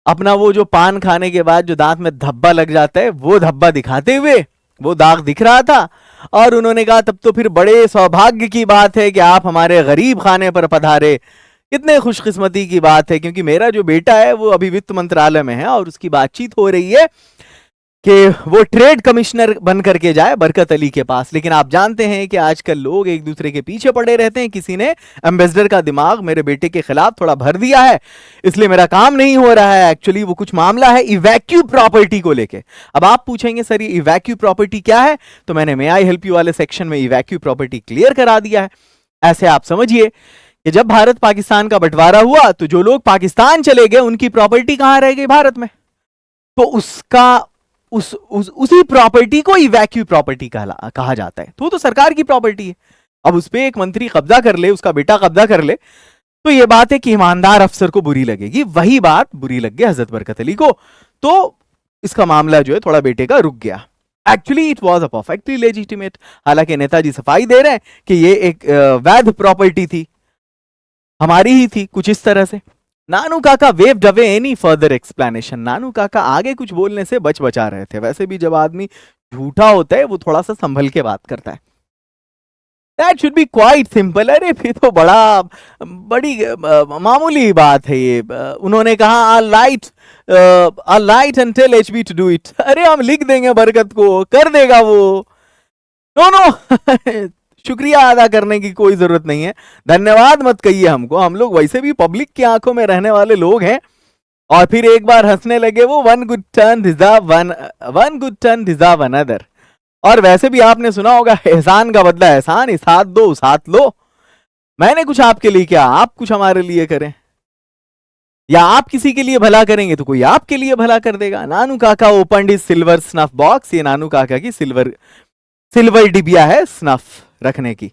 अपना वो जो पान खाने के बाद जो दांत में धब्बा लग जाता है, वो धब्बा दिखाते हुए, वो दाग दिख रहा था। और उन्होंने कहा तब तो फिर बड़े सौभाग्य की बात है कि आप हमारे गरीब खाने पर पधारे। कितने खुशकिस्मती की बात है, क्योंकि मेरा जो बेटा है वो अभी वित्त मंत्रालय में है और उसकी बातचीत हो रही है कि वो ट्रेड कमिश्नर बन करके जाए बरकत अली के पास। लेकिन आप जानते हैं कि आजकल लोग एक दूसरे के पीछे पड़े रहते हैं। किसी ने एम्बेसडर का दिमाग मेरे बेटे के खिलाफ थोड़ा भर दिया है, इसलिए मेरा काम नहीं हो रहा है। एक्चुअली वो कुछ मामला है इवैक्यू प्रॉपर्टी को लेके। अब आप पूछेंगे सर ये इवैक्यू प्रॉपर्टी क्या है? तो मैंने मे आई हेल्प यू वाले सेक्शन में इवैक्यू प्रॉपर्टी क्लियर करा दिया है। ऐसे आप समझिए कि जब भारत पाकिस्तान का बंटवारा हुआ तो जो लोग पाकिस्तान चले गए उनकी प्रॉपर्टी कहां रह गई? भारत में। तो उसका उसी प्रॉपर्टी को इवैक्यू प्रॉपर्टी कहा जाता है। तो सरकार की प्रॉपर्टी है। अब उस पर एक मंत्री कब्जा कर ले, उसका बेटा कब्जा कर ले, तो यह बात है कि ईमानदार अफसर को बुरी लगेगी। वही बात बुरी लग गई हजरत बरकत अली को, तो इसका मामला जो है थोड़ा बेटे का रुक गया। Actually it was a perfectly legitimate. हालांकि नेताजी सफाई दे रहे हैं कि ये एक वैध प्रॉपर्टी थी, हमारी ही थी, कुछ इस तरह से। नानू काका waved away any further explanation. Nanu काका आगे कुछ बोलने से बचा रहे थे। वैसे भी जब आदमी झूठा होता है वो थोड़ा सा संभल के बात करता है। That should be quite simple. अरे फिर तो बड़ी मामूली बात है ये। उन्होंने कहा I'll light and tell HB to do it। अरे हम लिख देंगे बरकत को, कर देगा वो। नो शुक्रिया अदा करने की कोई जरूरत नहीं है, धन्यवाद मत कहिए हमको। हम लोग वैसे भी पब्लिक की आंखों में रहने वाले लोग हैं। और फिर एक बार हंसने लगे वो, one good turn deserve another. और वैसे भी आपने सुना होगा, एहसान का बदला एहसान, इस हाथ दो उस हाथ लो। मैंने कुछ आपके लिए किया, आप कुछ हमारे लिए करें, या आप किसी के लिए भला करेंगे तो कोई आपके लिए भला कर देगा। नानू काका opened his silver snuff box. ये नानू काका की सिल्वर डिबिया है स्नफ रखने की।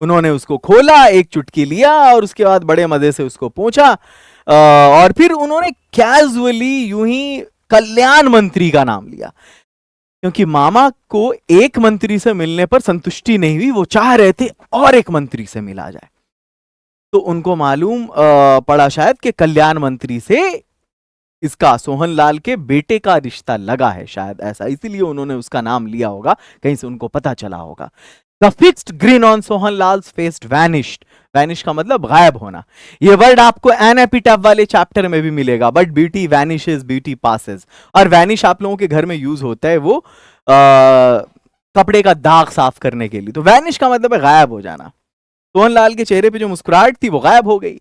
उन्होंने उसको खोला, एक चुटकी लिया और उसके बाद बड़े मजे से उसको पोंछा। और फिर उन्होंने कैजुअली यूं ही कल्याण मंत्री का नाम लिया, क्योंकि मामा को एक मंत्री से मिलने पर संतुष्टि नहीं हुई, वो चाह रहे थे और एक मंत्री से मिला जाए। तो उनको मालूम पड़ा शायद कि कल्याण मंत्री से इसका सोहन लाल के बेटे का रिश्ता लगा है, शायद ऐसा, इसीलिए उन्होंने उसका नाम लिया होगा, कहीं से उनको पता चला होगा। The fixed grin on Sohan Lals face vanished। Vanish का मतलब गायब होना। ये वर्ड आपको एन एपिटाफ वाले चैप्टर में भी मिलेगा। But beauty vanishes, beauty passes. और वैनिश आप लोगों के घर में यूज होता है वो कपड़े का दाग साफ करने के लिए। तो वैनिश का मतलब है गायब हो जाना। सोहन लाल के चेहरे पे जो मुस्कुराहट थी वो गायब हो गई।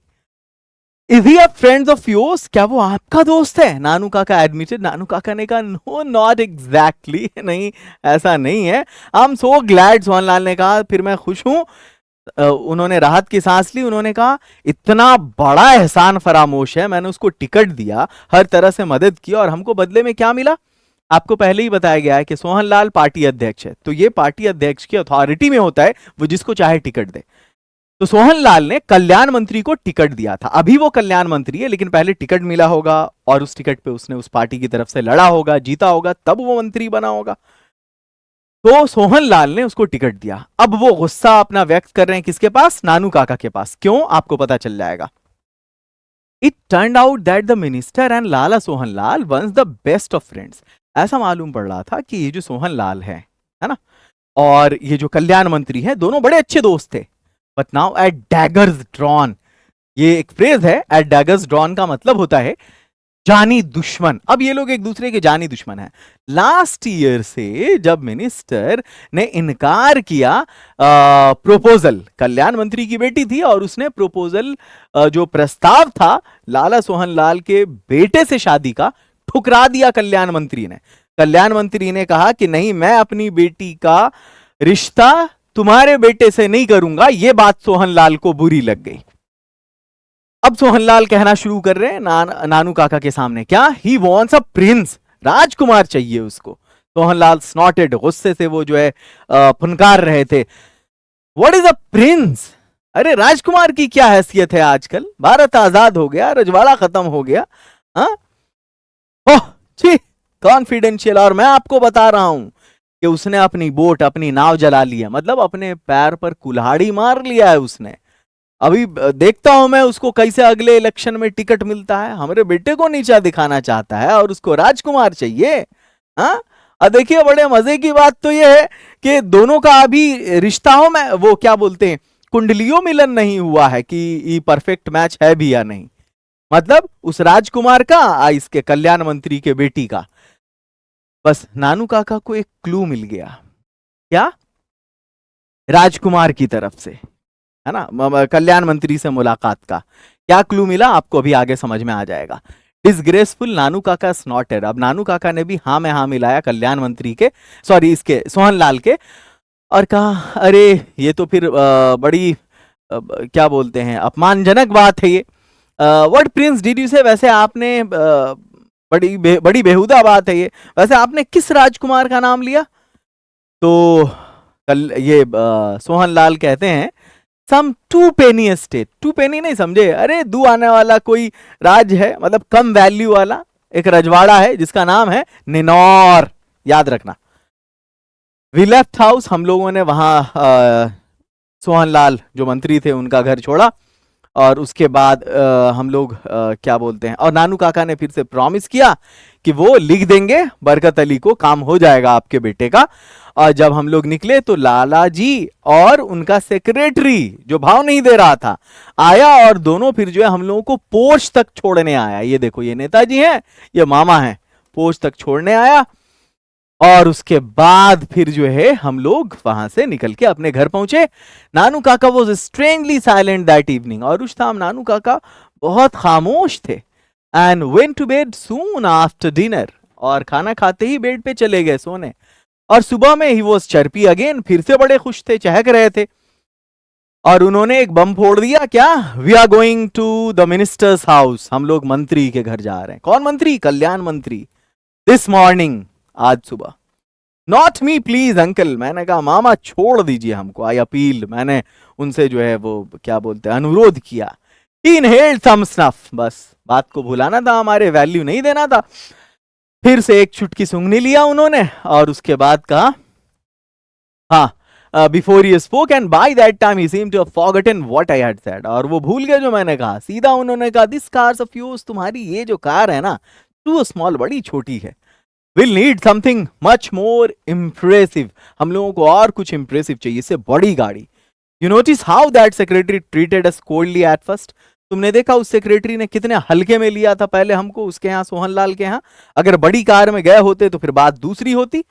Is he a friend of yours? क्या वो आपका दोस्त है? नानू काका एडमिटेड। नानू काका ने कहा नो नॉट एग्जैक्टली, नहीं ऐसा नहीं है। I am so glad. Sohan Lal ने कहा फिर मैं खुश हूं। उन्होंने राहत की सांस ली। उन्होंने कहा इतना बड़ा एहसान फरामोश है, मैंने उसको टिकट दिया, हर तरह से मदद की, और हमको बदले में क्या मिला? आपको पहले ही बताया गया है कि सोहन लाल पार्टी अध्यक्ष है, तो ये पार्टी अध्यक्ष की अथॉरिटी में होता है, वो जिसको चाहे टिकट दे। तो सोहन लाल ने कल्याण मंत्री को टिकट दिया था। अभी वो कल्याण मंत्री है, लेकिन पहले टिकट मिला होगा और उस टिकट पे उसने उस पार्टी की तरफ से लड़ा होगा, जीता होगा, तब वो मंत्री बना होगा। तो सोहन लाल ने उसको टिकट दिया। अब वो गुस्सा अपना व्यक्त कर रहे हैं किसके पास? नानू काका के पास। क्यों? आपको पता चल जाएगा। It turned out that the minister and Lala Sohan Lal once the best of friends. ऐसा मालूम पड़ रहा था कि ये जो सोहन लाल है ना, और ये जो कल्याण मंत्री है, दोनों बड़े अच्छे दोस्त थे। But now at daggers drawn, ये एक फ्रेज है, एट डैगर्स ड्रॉन का मतलब होता है जानी दुश्मन। अब ये लोग एक दूसरे के जानी दुश्मन हैं। लास्ट ईयर से जब मिनिस्टर ने इनकार किया प्रपोजल, कल्याण मंत्री की बेटी थी और उसने प्रपोजल जो प्रस्ताव था लाला सोहनलाल के बेटे से शादी का ठुकरा दिया कल्याण मंत्री ने। कल्याण मंत्री ने कहा कि नहीं, मैं अपनी बेटी का रिश्ता तुम्हारे बेटे से नहीं करूंगा। यह बात सोहनलाल को बुरी लग गई। अब सोहनलाल कहना शुरू कर रहे हैं नानू काका के सामने, क्या ही वॉन्ट्स अ प्रिंस, राजकुमार चाहिए उसको। सोहनलाल स्नॉटेड, गुस्से से वो जो है फुनकार रहे थे। What is a prince? अरे राजकुमार की क्या हैसियत है आजकल, भारत आजाद हो गया, रजवाड़ा खत्म हो गया। हाँ ओह जी, कॉन्फिडेंशियल। और मैं आपको बता रहा हूं कि उसने अपनी बोट, अपनी नाव जला लिया, मतलब अपने पैर पर कुल्हाड़ी मार लिया है उसने। अभी देखता हूं मैं उसको कैसे अगले इलेक्शन में टिकट मिलता है। हमारे बेटे को नीचा दिखाना चाहता है और उसको राजकुमार चाहिए। हाँ, और देखिए बड़े मजे की बात तो यह है कि दोनों का अभी रिश्ताओं में वो क्या बोलते हैं, कुंडलियों मिलन नहीं हुआ है कि ये परफेक्ट मैच है भी या नहीं। मतलब उस राजकुमार का इसके कल्याण मंत्री के बेटी का। बस नानू काका को एक क्लू मिल गया, क्या? राजकुमार की तरफ से, है ना, कल्याण मंत्री से मुलाकात का क्या क्लू मिला आपको अभी आगे समझ में आ जाएगा। डिसग्रेसफुल नानू काका स्नॉटेड। अब नानू काका ने भी हाँ में हाँ मिलाया कल्याण मंत्री के, सॉरी इसके सोहनलाल के, और कहा अरे ये तो फिर बड़ी क्या बोलते हैं, अपमानजनक बात है ये। व्हाट प्रिंस डिड यू से? वैसे आपने बड़ी बेहुदा बात है ये। वैसे आपने किस राजकुमार का नाम लिया? तो कल ये सोहनलाल कहते हैं सम 2 पेनी एस्टेट। 2 पेनी नहीं समझे, अरे दू आने वाला कोई राज है, मतलब कम वैल्यू वाला एक रजवाड़ा है जिसका नाम है निनौर, याद रखना। वी लेफ्ट हाउस, हम लोगों ने वहां सोहनलाल जो मंत्री थे उनका घर छोड़ा, और उसके बाद हम लोग क्या बोलते हैं, और नानू काका ने फिर से प्रॉमिस किया कि वो लिख देंगे बरकत अली को, काम हो जाएगा आपके बेटे का। और जब हम लोग निकले तो लाला जी और उनका सेक्रेटरी जो भाव नहीं दे रहा था आया, और दोनों फिर जो है हम लोगों को पोर्च तक छोड़ने आया। ये देखो, ये नेताजी हैं, ये मामा हैं, पोर्च तक छोड़ने आया। और उसके बाद फिर जो है हम लोग वहां से निकल के अपने घर पहुंचे। Nanu Kaka was strangely silent that evening, और उस शाम नानू काका बहुत खामोश थे। And went to bed soon after dinner, और खाना खाते ही बेड पे चले गए सोने। और सुबह में ही वॉज चर्पी अगेन, फिर से बड़े खुश थे, चहक रहे थे। और उन्होंने एक बम फोड़ दिया, क्या? We are going to the minister's house, हम लोग मंत्री के घर जा रहे हैं। कौन मंत्री? कल्याण मंत्री। दिस मॉर्निंग, आज सुबह। Not me please uncle. मैंने कहा मामा छोड़ दीजिए हमको, आई अपील। मैंने उनसे जो है वो क्या बोलते हैं, अनुरोध किया। इनहेल्ड सम स्नफ, बस बात को भुलाना था, हमारे वैल्यू नहीं देना था। फिर से एक चुटकी सूंघनी लिया उन्होंने, और उसके बाद कहा हाँ, before he spoke and by that time he seemed to have forgotten what I had said. और वो भूल गए जो मैंने कहा। सीधा उन्होंने कहा दिस कार्स ऑफ योर्स, तुम्हारी ये जो कार है ना, टू स्मॉल, बड़ी छोटी है। We'll need something much more impressive. हम लोगों को और कुछ impressive चाहिए, इससे बड़ी गाड़ी। You notice how that secretary treated us coldly at first? तुमने देखा उस सेक्रेटरी ने कितने हल्के में लिया था पहले हमको, उसके यहाँ, सोहनलाल के यहाँ। अगर बड़ी कार में गए होते तो फिर बात दूसरी होती।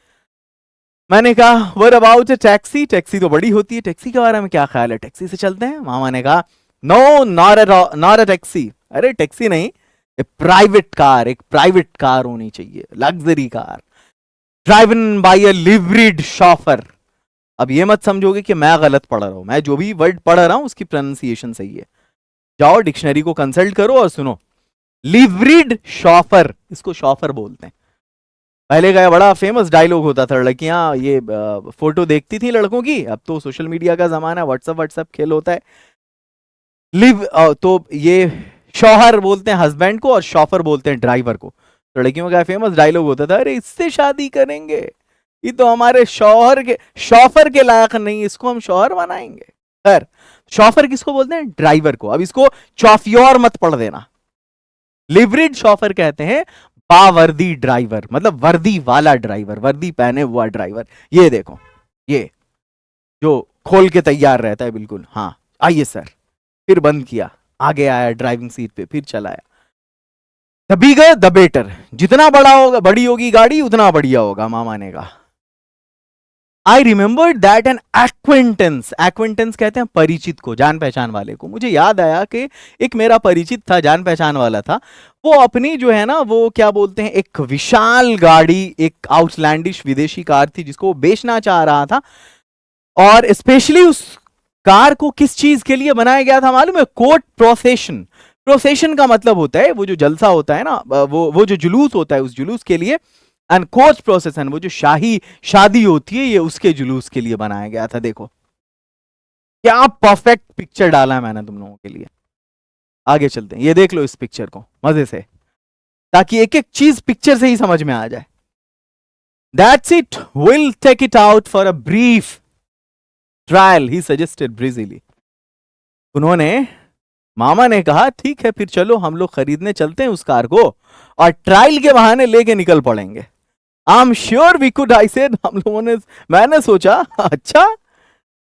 मैंने कहा what about a taxi? Taxi तो बड़ी होती है, टैक्सी के बारे में क्या ख्याल है, टैक्सी से चलते हैं? मामा ने कहा नो, नॉट अ टैक्सी। अरे टैक्सी नहीं, प्राइवेट कार, एक प्राइवेट कार होनी चाहिए, luxury car, driven by a liveried chauffeur. अब ये मत समझोगे कि मैं गलत पढ़ रहा हूं, मैं जो भी वर्ड पढ़ रहा हूं उसकी प्रोनाउंसिएशन सही है। जाओ डिक्शनरी को कंसल्ट करो और सुनो, लिवरीड शॉफर, इसको शॉफर बोलते हैं। पहले का बड़ा फेमस डायलॉग होता था, लड़कियां ये फोटो देखती थी लड़कों की, अब तो सोशल मीडिया का जमाना है, व्हाट्सएप खेल होता है। लिव तो ये शौहर बोलते हैं हस्बैंड को, और शॉफर बोलते हैं ड्राइवर को। तो लड़कियों का फेमस डायलॉग होता था, अरे इससे शादी करेंगे, ये तो हमारे शॉफर के लायक नहीं, इसको हम शौहर बनाएंगे। खैर, शॉफर किसको बोलते हैं? ड्राइवर को। अब इसको चौफियोर मत पढ़ देना। लिवरीड शॉफर कहते हैं बावर्दी ड्राइवर, मतलब वर्दी वाला ड्राइवर, वर्दी पहने हुआ ड्राइवर। ये देखो, ये जो खोल के तैयार रहता है बिल्कुल। हाँ आइए सर। फिर बंद किया, आगे आया ड्राइविंग सीट पे, फिर चलाया। द बिगर द बेटर, जितना बड़ा होगा, बड़ी होगी गाड़ी उतना बढ़िया होगा, मामा ने कहा। I remember that an acquaintance, acquaintance कहते हैं परिचित को, जान पहचान वाले को। मुझे याद आया कि एक मेरा परिचित था, जान पहचान वाला था, वो अपनी जो है ना, वो क्या बोलते हैं, एक विशाल गाड़ी, एक आउटलैंडिश विदेशी कार थी जिसको वो बेचना चाह रहा था। और स्पेशली उस कार को किस चीज के लिए बनाया गया था मालूम है? Court procession. प्रोसेशन का मतलब होता है वो जो जलसा होता है ना, वो जो जुलूस होता है, उस जुलूस के लिए। एंड कोर्ट प्रोसेशन, वो जो शाही शादी होती है, ये उसके जुलूस के लिए बनाया गया था। देखो क्या परफेक्ट पिक्चर डाला है मैंने तुम लोगों के लिए। आगे चलते हैं, ये देख लो इस पिक्चर को मजे से, ताकि एक एक चीज पिक्चर से ही समझ में आ जाए। That's it, will take it out for a brief trial, he suggested breezily. उन्होंने, मामा ने कहा ठीक है फिर चलो हम लोग खरीदने चलते हैं उस कार को, और ट्रायल के बहाने लेके निकल पड़ेंगे। I am sure we could, I said, हम लोगों ने, मैंने सोचा अच्छा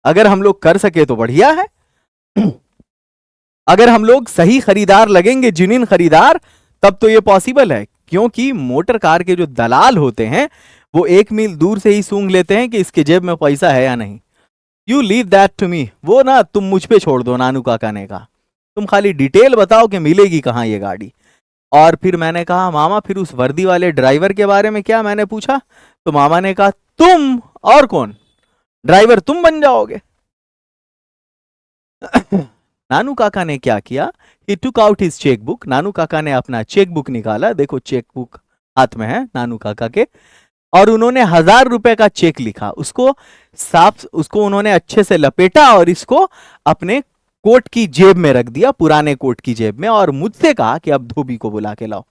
अगर हम लोग कर सके तो बढ़िया है। अगर हम लोग सही खरीदार लगेंगे, जिनिन खरीदार, तब तो ये पॉसिबल है। क्योंकि मोटर कार के जो दलाल होते हैं वो 1 मील दूर से ही सूंघ लेते हैं कि इसके जेब में पैसा है या नहीं। You leave that to me, वो ना तुम मुझ पे छोड़ दो, नानू काका ने कहा। तुम खाली डिटेल बताओ कि मिलेगी कहाँ ये गाड़ी। और फिर मैंने कहा मामा फिर उस वर्दी वाले ड्राइवर के बारे में क्या, मैंने पूछा। तो मामा ने कहा तुम और कौन, ड्राइवर तुम बन जाओगे। नानू काका ने क्या किया, ही टुक आउट हिज चेकबुक। नानू काका ने अपना चेकबुक निकाला, देखो चेकबुक हाथ में है नानू काका के, और उन्होंने 1000 रुपए का चेक लिखा। उसको साफ, उसको उन्होंने अच्छे से लपेटा और इसको अपने कोट की जेब में रख दिया, पुराने कोट की जेब में, और मुझसे कहा कि अब धोबी को बुला के लाओ।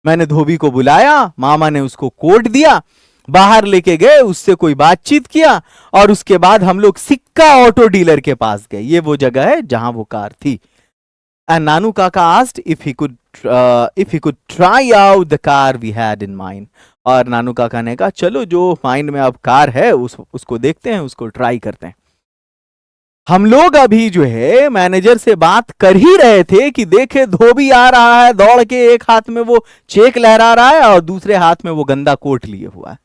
मैंने धोबी को बुलाया, मामा ने उसको कोट दिया, बाहर लेके गए, उससे कोई बातचीत किया, और उसके बाद हम लोग सिक्का ऑटो डीलर के पास गए। ये वो जगह है जहां वो कार थी। एंड नानू काका asked if he could try out the car we had in mind. और नानू काका ने कहा चलो जो माइंड में अब कार है उसको देखते हैं, उसको ट्राई करते हैं। हम लोग अभी जो है मैनेजर से बात कर ही रहे थे कि देखे धोबी आ रहा है दौड़ के, एक हाथ में वो चेक लहरा रहा है और दूसरे हाथ में वो गंदा कोट लिए हुआ है,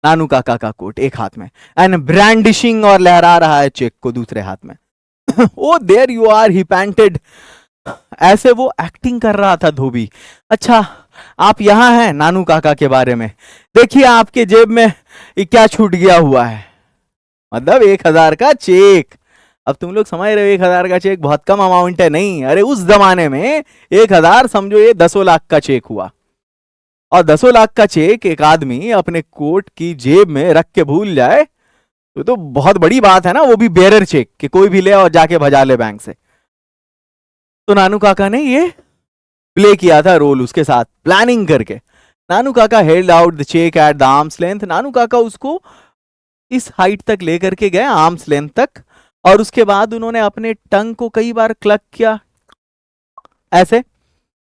नानू काका का कोट एक हाथ में, एंड ब्रांडिशिंग, और लहरा रहा है चेक को दूसरे हाथ में। Oh there you are, he painted. ऐसे वो एक्टिंग कर रहा था धोबी। अच्छा आप यहां हैं, नानू काका के बारे में देखिए, आपके जेब में क्या छूट गया हुआ है, मतलब 1000 का चेक। अब तुम लोग समझ रहे हो 1000 का चेक बहुत कम अमाउंट है, नहीं, अरे उस जमाने में 1000 समझो ये 10 लाख का चेक हुआ। और 10 लाख का चेक एक आदमी अपने कोट की जेब में रख के भूल जाए तो बहुत बड़ी बात है ना, वो भी बेरर चेक कि कोई भी ले और जाके भजा ले बैंक से। तो नानू काका ने ये प्ले किया था रोल उसके साथ, प्लानिंग करके। नानू काका held out the cheque at the arms length. Nanu काका उसको इस हाइट तक लेकर के गए, आर्म्स लेंथ तक, और उसके बाद उन्होंने अपने टंग को कई बार क्लक किया ऐसे,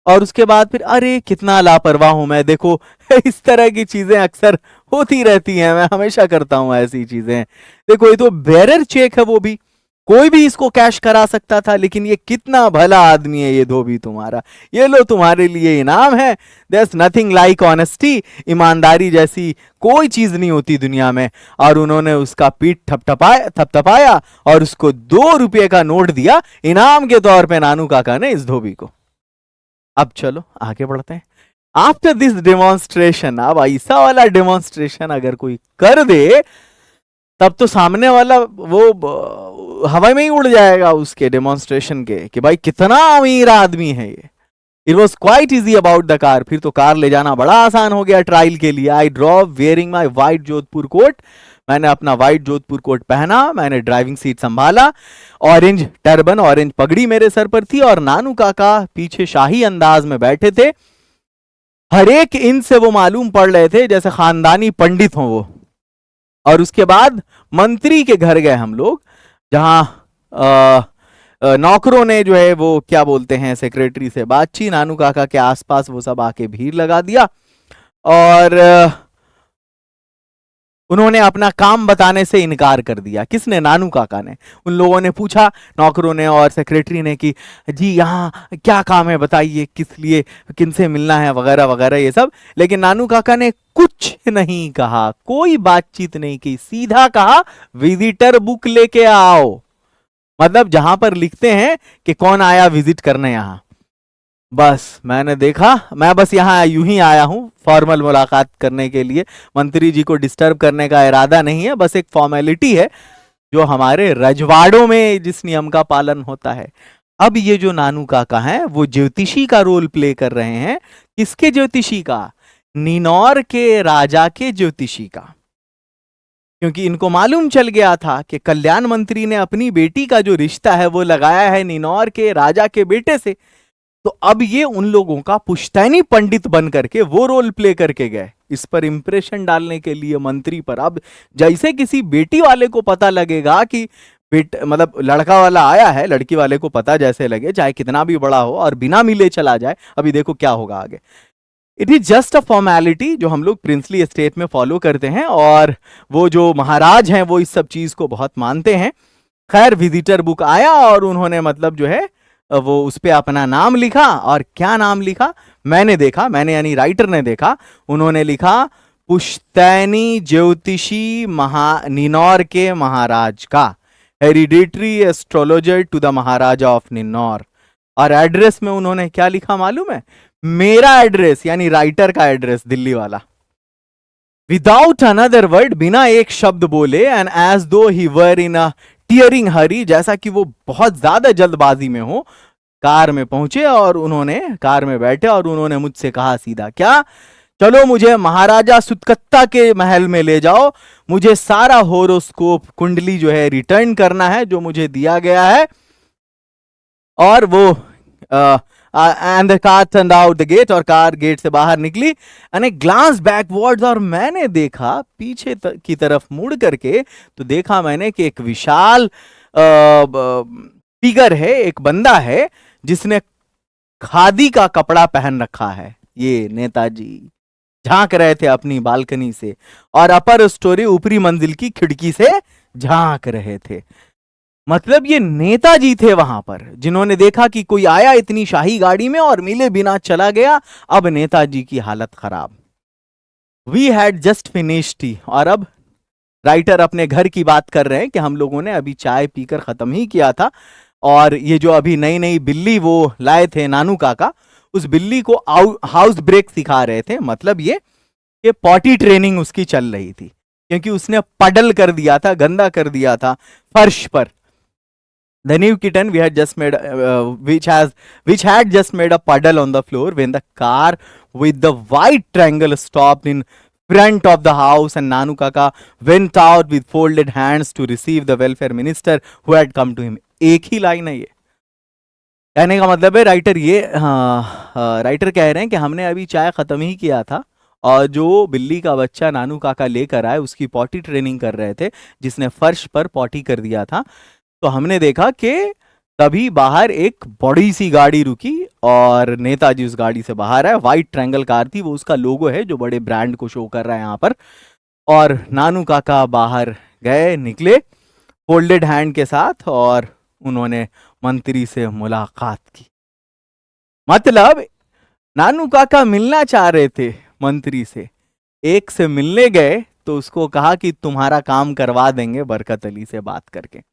और उसके बाद फिर अरे कितना लापरवाह हूं मैं, देखो इस तरह की चीजें अक्सर होती रहती हैं, मैं हमेशा करता हूं ऐसी चीजें। देखो ये तो बेरर चेक है, वो भी कोई भी इसको कैश करा सकता था, लेकिन ये कितना भला आदमी है ये धोबी तुम्हारा, ये लो तुम्हारे लिए इनाम है। There's nothing like honesty, ईमानदारी जैसी कोई चीज नहीं होती दुनिया में। और उन्होंने उसका पीठ थपथपाया और उसको 2 रुपये का नोट दिया इनाम के तौर पे नानू काका ने इस धोबी को। अब चलो आगे बढ़ते हैं। आफ्टर दिस डेमोन्स्ट्रेशन, अब ऐसा वाला डेमोन्स्ट्रेशन अगर कोई कर दे तब तो सामने वाला वो हवा में ही उड़ जाएगा उसके डेमोन्स्ट्रेशन के, कि भाई कितना अमीर आदमी है ये। It was quite easy about the car, फिर तो कार ले जाना बड़ा आसान हो गया ट्रायल के लिए। I drop wearing my white Jodhpur coat, मैंने अपना व्हाइट जोधपुर कोट पहना, मैंने ड्राइविंग सीट संभाला, ऑरेंज टर्बन, ऑरेंज पगड़ी मेरे सर पर थी, और नानू काका पीछे शाही अंदाज में बैठे थे। हर एक इंच से वो मालूम पड़ रहे थे जैसे खानदानी पंडित हों वो। और उसके बाद मंत्री के घर गए हम लोग, जहां नौकरों ने जो है वो क्या बोलते हैं सेक्रेटरी से बातचीत, नानू काका के आसपास वो सब आके भीड़ लगा दिया, और उन्होंने अपना काम बताने से इनकार कर दिया। किसने? नानू काका ने। उन लोगों ने पूछा, नौकरों ने और सेक्रेटरी ने, कि जी यहाँ क्या काम है, बताइए किस लिए, किनसे मिलना है, वगैरह वगैरह ये सब। लेकिन नानू काका ने कुछ नहीं कहा, कोई बातचीत नहीं की, सीधा कहा विजिटर बुक लेके आओ। मतलब जहां पर लिखते हैं कि कौन आया विजिट करने यहां। बस मैंने देखा, मैं बस यहाँ यूं ही आया हूं फॉर्मल मुलाकात करने के लिए, मंत्री जी को डिस्टर्ब करने का इरादा नहीं है, बस एक फॉर्मेलिटी है जो हमारे रजवाड़ों में जिस नियम का पालन होता है। अब ये जो नानू काका हैं वो ज्योतिषी का रोल प्ले कर रहे हैं। किसके ज्योतिषी का? निनौर के राजा के ज्योतिषी का। क्योंकि इनको मालूम चल गया था कि कल्याण मंत्री ने अपनी बेटी का जो रिश्ता है वो लगाया है निनौर के राजा के बेटे से। तो अब ये उन लोगों का पुश्तैनी पंडित बन करके वो रोल प्ले करके गए, इस पर इंप्रेशन डालने के लिए मंत्री पर। अब जैसे किसी बेटी वाले को पता लगेगा कि मतलब लड़का वाला आया है, लड़की वाले को पता जैसे लगे, चाहे कितना भी बड़ा हो, और बिना मिले चला जाए, अभी देखो क्या होगा आगे। It is just a formality जो हम लोग प्रिंसली एस्टेट में फॉलो करते हैं, और वो जो महाराज हैं वो इस सब चीज को बहुत मानते हैं। खैर विजिटर बुक आया और उन्होंने मतलब जो है वो उस पे अपना नाम लिखा। और क्या नाम लिखा? मैंने देखा, मैंने यानी राइटर ने देखा, उन्होंने लिखा पुश्तैनी ज्योतिषी निनौर के महाराज का, hereditary astrologer to the maharaja of Ninaur. और एड्रेस में उन्होंने क्या लिखा मालूम है? मेरा एड्रेस, यानी राइटर का एड्रेस, दिल्ली वाला। विदाउट अनदर वर्ड, बिना एक शब्द बोले, एंड एज दो ही वर इन अ टीयरिंग हरी, जैसा कि वो बहुत ज्यादा जल्दबाजी में हो, कार में पहुंचे और उन्होंने कार में बैठे और उन्होंने मुझसे कहा सीधा, क्या? चलो मुझे महाराजा सुतकत्ता के महल में ले जाओ, मुझे सारा होरोस्कोप कुंडली जो है रिटर्न करना है जो मुझे दिया गया है। और वो and the car turned out the gate, और कार गेट से बाहर निकली। एंड ए ग्लांस बैकवर्ड्स, और मैंने देखा पीछे की तरफ मुड़ करके, तो देखा मैंने कि एक विशाल फिगर है, एक बंदा है जिसने खादी का कपड़ा पहन रखा है। ये नेताजी झांक रहे थे अपनी बालकनी से, और अपर स्टोरी ऊपरी मंजिल की खिड़की से झांक रहे थे। मतलब ये नेताजी थे वहां पर, जिन्होंने देखा कि कोई आया इतनी शाही गाड़ी में और मिले बिना चला गया। अब नेताजी की हालत खराब। We had just finished tea, और अब राइटर अपने घर की बात कर रहे हैं कि हम लोगों ने अभी चाय पीकर खत्म ही किया था, और ये जो अभी नई नई बिल्ली वो लाए थे नानू काका, उस बिल्ली को हाउस ब्रेक सिखा रहे थे। मतलब ये पॉटी ट्रेनिंग उसकी चल रही थी, क्योंकि उसने पडल कर दिया था, गंदा कर दिया था फर्श पर। The new kitten we had just made, which had just made a puddle on the floor when the car with the white triangle stopped in front of the house, and Nanu Kaka went out with folded hands to receive the welfare minister who had come to him. एक ही line है ये। कहने का मतलब है writer writer कह रहे हैं कि हमने अभी चाय खत्म ही किया था, और जो बिल्ली का बच्चा नानू काका लेकर आए उसकी पॉटी ट्रेनिंग कर रहे थे, जिसने फर्श पर पॉटी कर दिया था। तो हमने देखा कि तभी बाहर एक बड़ी सी गाड़ी रुकी और नेताजी उस गाड़ी से बाहर आए। व्हाइट ट्रायंगल कार थी, वो उसका लोगो है जो बड़े ब्रांड को शो कर रहा है यहाँ पर। और नानू काका बाहर गए, निकले फोल्डेड हैंड के साथ, और उन्होंने मंत्री से मुलाकात की। मतलब नानू काका मिलना चाह रहे थे मंत्री से, एक से मिलने गए तो उसको कहा कि तुम्हारा काम करवा देंगे बरकत अली से बात करके।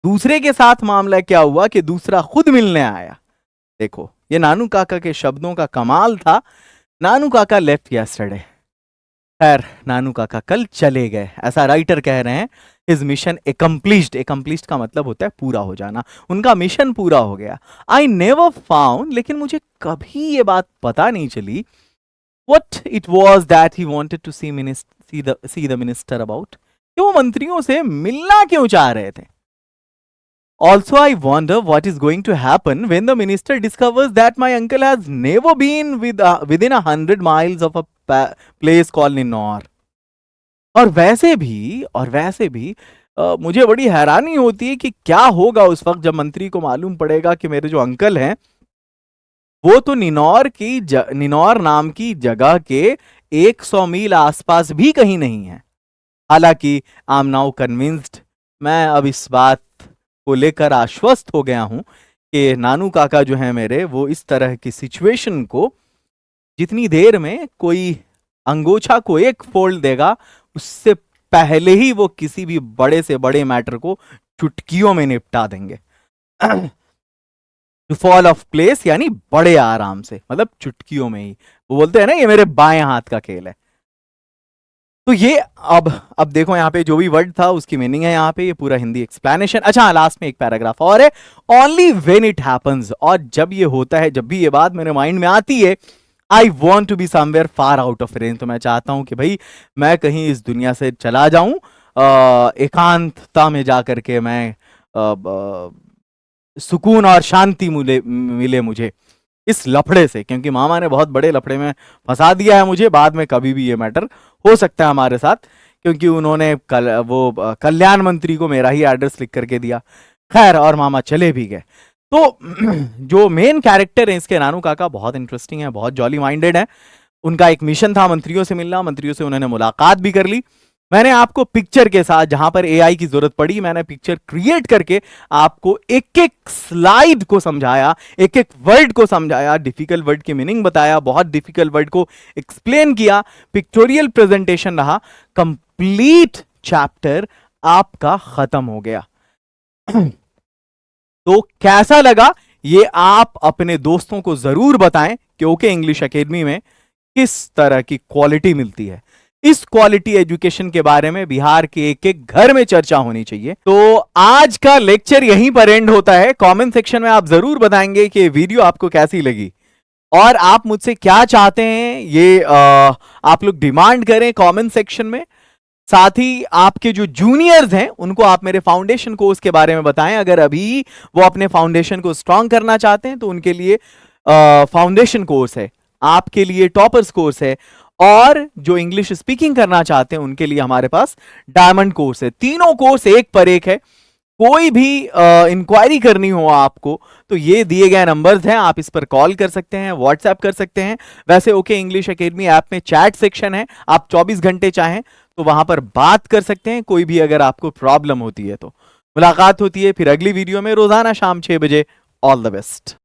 दूसरे के साथ मामला क्या हुआ कि दूसरा खुद मिलने आया। देखो ये नानू काका के शब्दों का कमाल था। नानू काका लेफ्ट यस्टरडे, खैर नानू काका कल चले गए, ऐसा राइटर कह रहे हैं। हिज मिशन एकम्प्लिश्ड, एकम्प्लिश्ड का मतलब होता है पूरा हो जाना, उनका मिशन पूरा हो गया। आई नेवर फाउंड, लेकिन मुझे कभी ये बात पता नहीं चली, what it was that he wanted to see the minister about, कि वो मंत्रियों से मिलना क्यों चाह रहे थे। Also, I wonder what is going to happen when the minister discovers that my uncle has never been within 100 miles of a place called Ninor. और वैसे भी मुझे बड़ी हैरानी होती है कि क्या होगा उस वक्त जब मंत्री को मालूम पड़ेगा कि मेरे जो अंकल हैं वो तो निनौर नाम की जगह के 100 मील आसपास भी कहीं नहीं है। हालांकि आई एम नाउ कन्विंस्ड, मैं अब इस बात को लेकर आश्वस्त हो गया हूं कि नानू काका जो है मेरे, वो इस तरह की सिचुएशन को जितनी देर में कोई अंगोछा को एक फोल्ड देगा, उससे पहले ही वो किसी भी बड़े से बड़े मैटर को चुटकियों में निपटा देंगे। टू फॉल ऑफ प्लेस यानी बड़े आराम से, मतलब चुटकियों में ही। वो बोलते हैं ना ये मेरे बाएं हाथ का खेल है। तो ये अब देखो यहाँ पे जो भी वर्ड था उसकी मीनिंग है यहाँ पे, ये पूरा हिंदी एक्सप्लेनेशन। अच्छा लास्ट में एक पैराग्राफ और है, ओनली व्हेन इट हैपेंस, और जब ये होता है, जब भी ये बात मेरे माइंड में आती है, I want to be somewhere far out of range, तो मैं चाहता हूं कि भाई मैं कहीं इस दुनिया से चला जाऊं, एकांतता में जा करके मैं सुकून और शांति मिले मुझे इस लफड़े से, क्योंकि मामा ने बहुत बड़े लफड़े में फंसा दिया है मुझे। बाद में कभी भी ये मैटर हो सकता है हमारे साथ, क्योंकि उन्होंने कल्याण मंत्री को मेरा ही एड्रेस लिख करके दिया। खैर, और मामा चले भी गए। तो जो मेन कैरेक्टर है इसके, नानू काका, बहुत इंटरेस्टिंग है, बहुत जॉली माइंडेड है। उनका एक मिशन था मंत्रियों से मिलना, मंत्रियों से उन्होंने मुलाकात भी कर ली। मैंने आपको पिक्चर के साथ, जहां पर एआई की जरूरत पड़ी, मैंने पिक्चर क्रिएट करके आपको एक एक स्लाइड को समझाया, एक एक वर्ड को समझाया, डिफिकल्ट वर्ड की मीनिंग बताया, बहुत डिफिकल्ट वर्ड को एक्सप्लेन किया, पिक्टोरियल प्रेजेंटेशन रहा। कंप्लीट चैप्टर आपका खत्म हो गया। तो कैसा लगा ये आप अपने दोस्तों को जरूर बताएं कि ओके इंग्लिश एकेडमी में किस तरह की क्वालिटी मिलती है। इस क्वालिटी एजुकेशन के बारे में बिहार के एक एक घर में चर्चा होनी चाहिए। तो आज का लेक्चर यहीं पर एंड होता है। कमेंट सेक्शन में आप जरूर बताएंगे कि वीडियो आपको कैसी लगी और आप मुझसे क्या चाहते हैं, ये आप लोग डिमांड करें कमेंट सेक्शन में। साथ ही आपके जो जूनियर्स हैं उनको आप मेरे फाउंडेशन कोर्स के बारे में बताएं। अगर अभी वो अपने फाउंडेशन को स्ट्रांग करना चाहते हैं तो उनके लिए फाउंडेशन कोर्स है, आपके लिए टॉपर्स कोर्स है, और जो इंग्लिश स्पीकिंग करना चाहते हैं उनके लिए हमारे पास डायमंड कोर्स है। तीनों कोर्स एक पर एक है। कोई भी इंक्वायरी करनी हो आपको तो ये दिए गए नंबर्स हैं, आप इस पर कॉल कर सकते हैं, व्हाट्सएप कर सकते हैं। वैसे ओके इंग्लिश एकेडमी ऐप में चैट सेक्शन है, आप 24 घंटे चाहें तो वहां पर बात कर सकते हैं, कोई भी अगर आपको प्रॉब्लम होती है तो। मुलाकात होती है फिर अगली वीडियो में रोजाना शाम 6 बजे। All the best.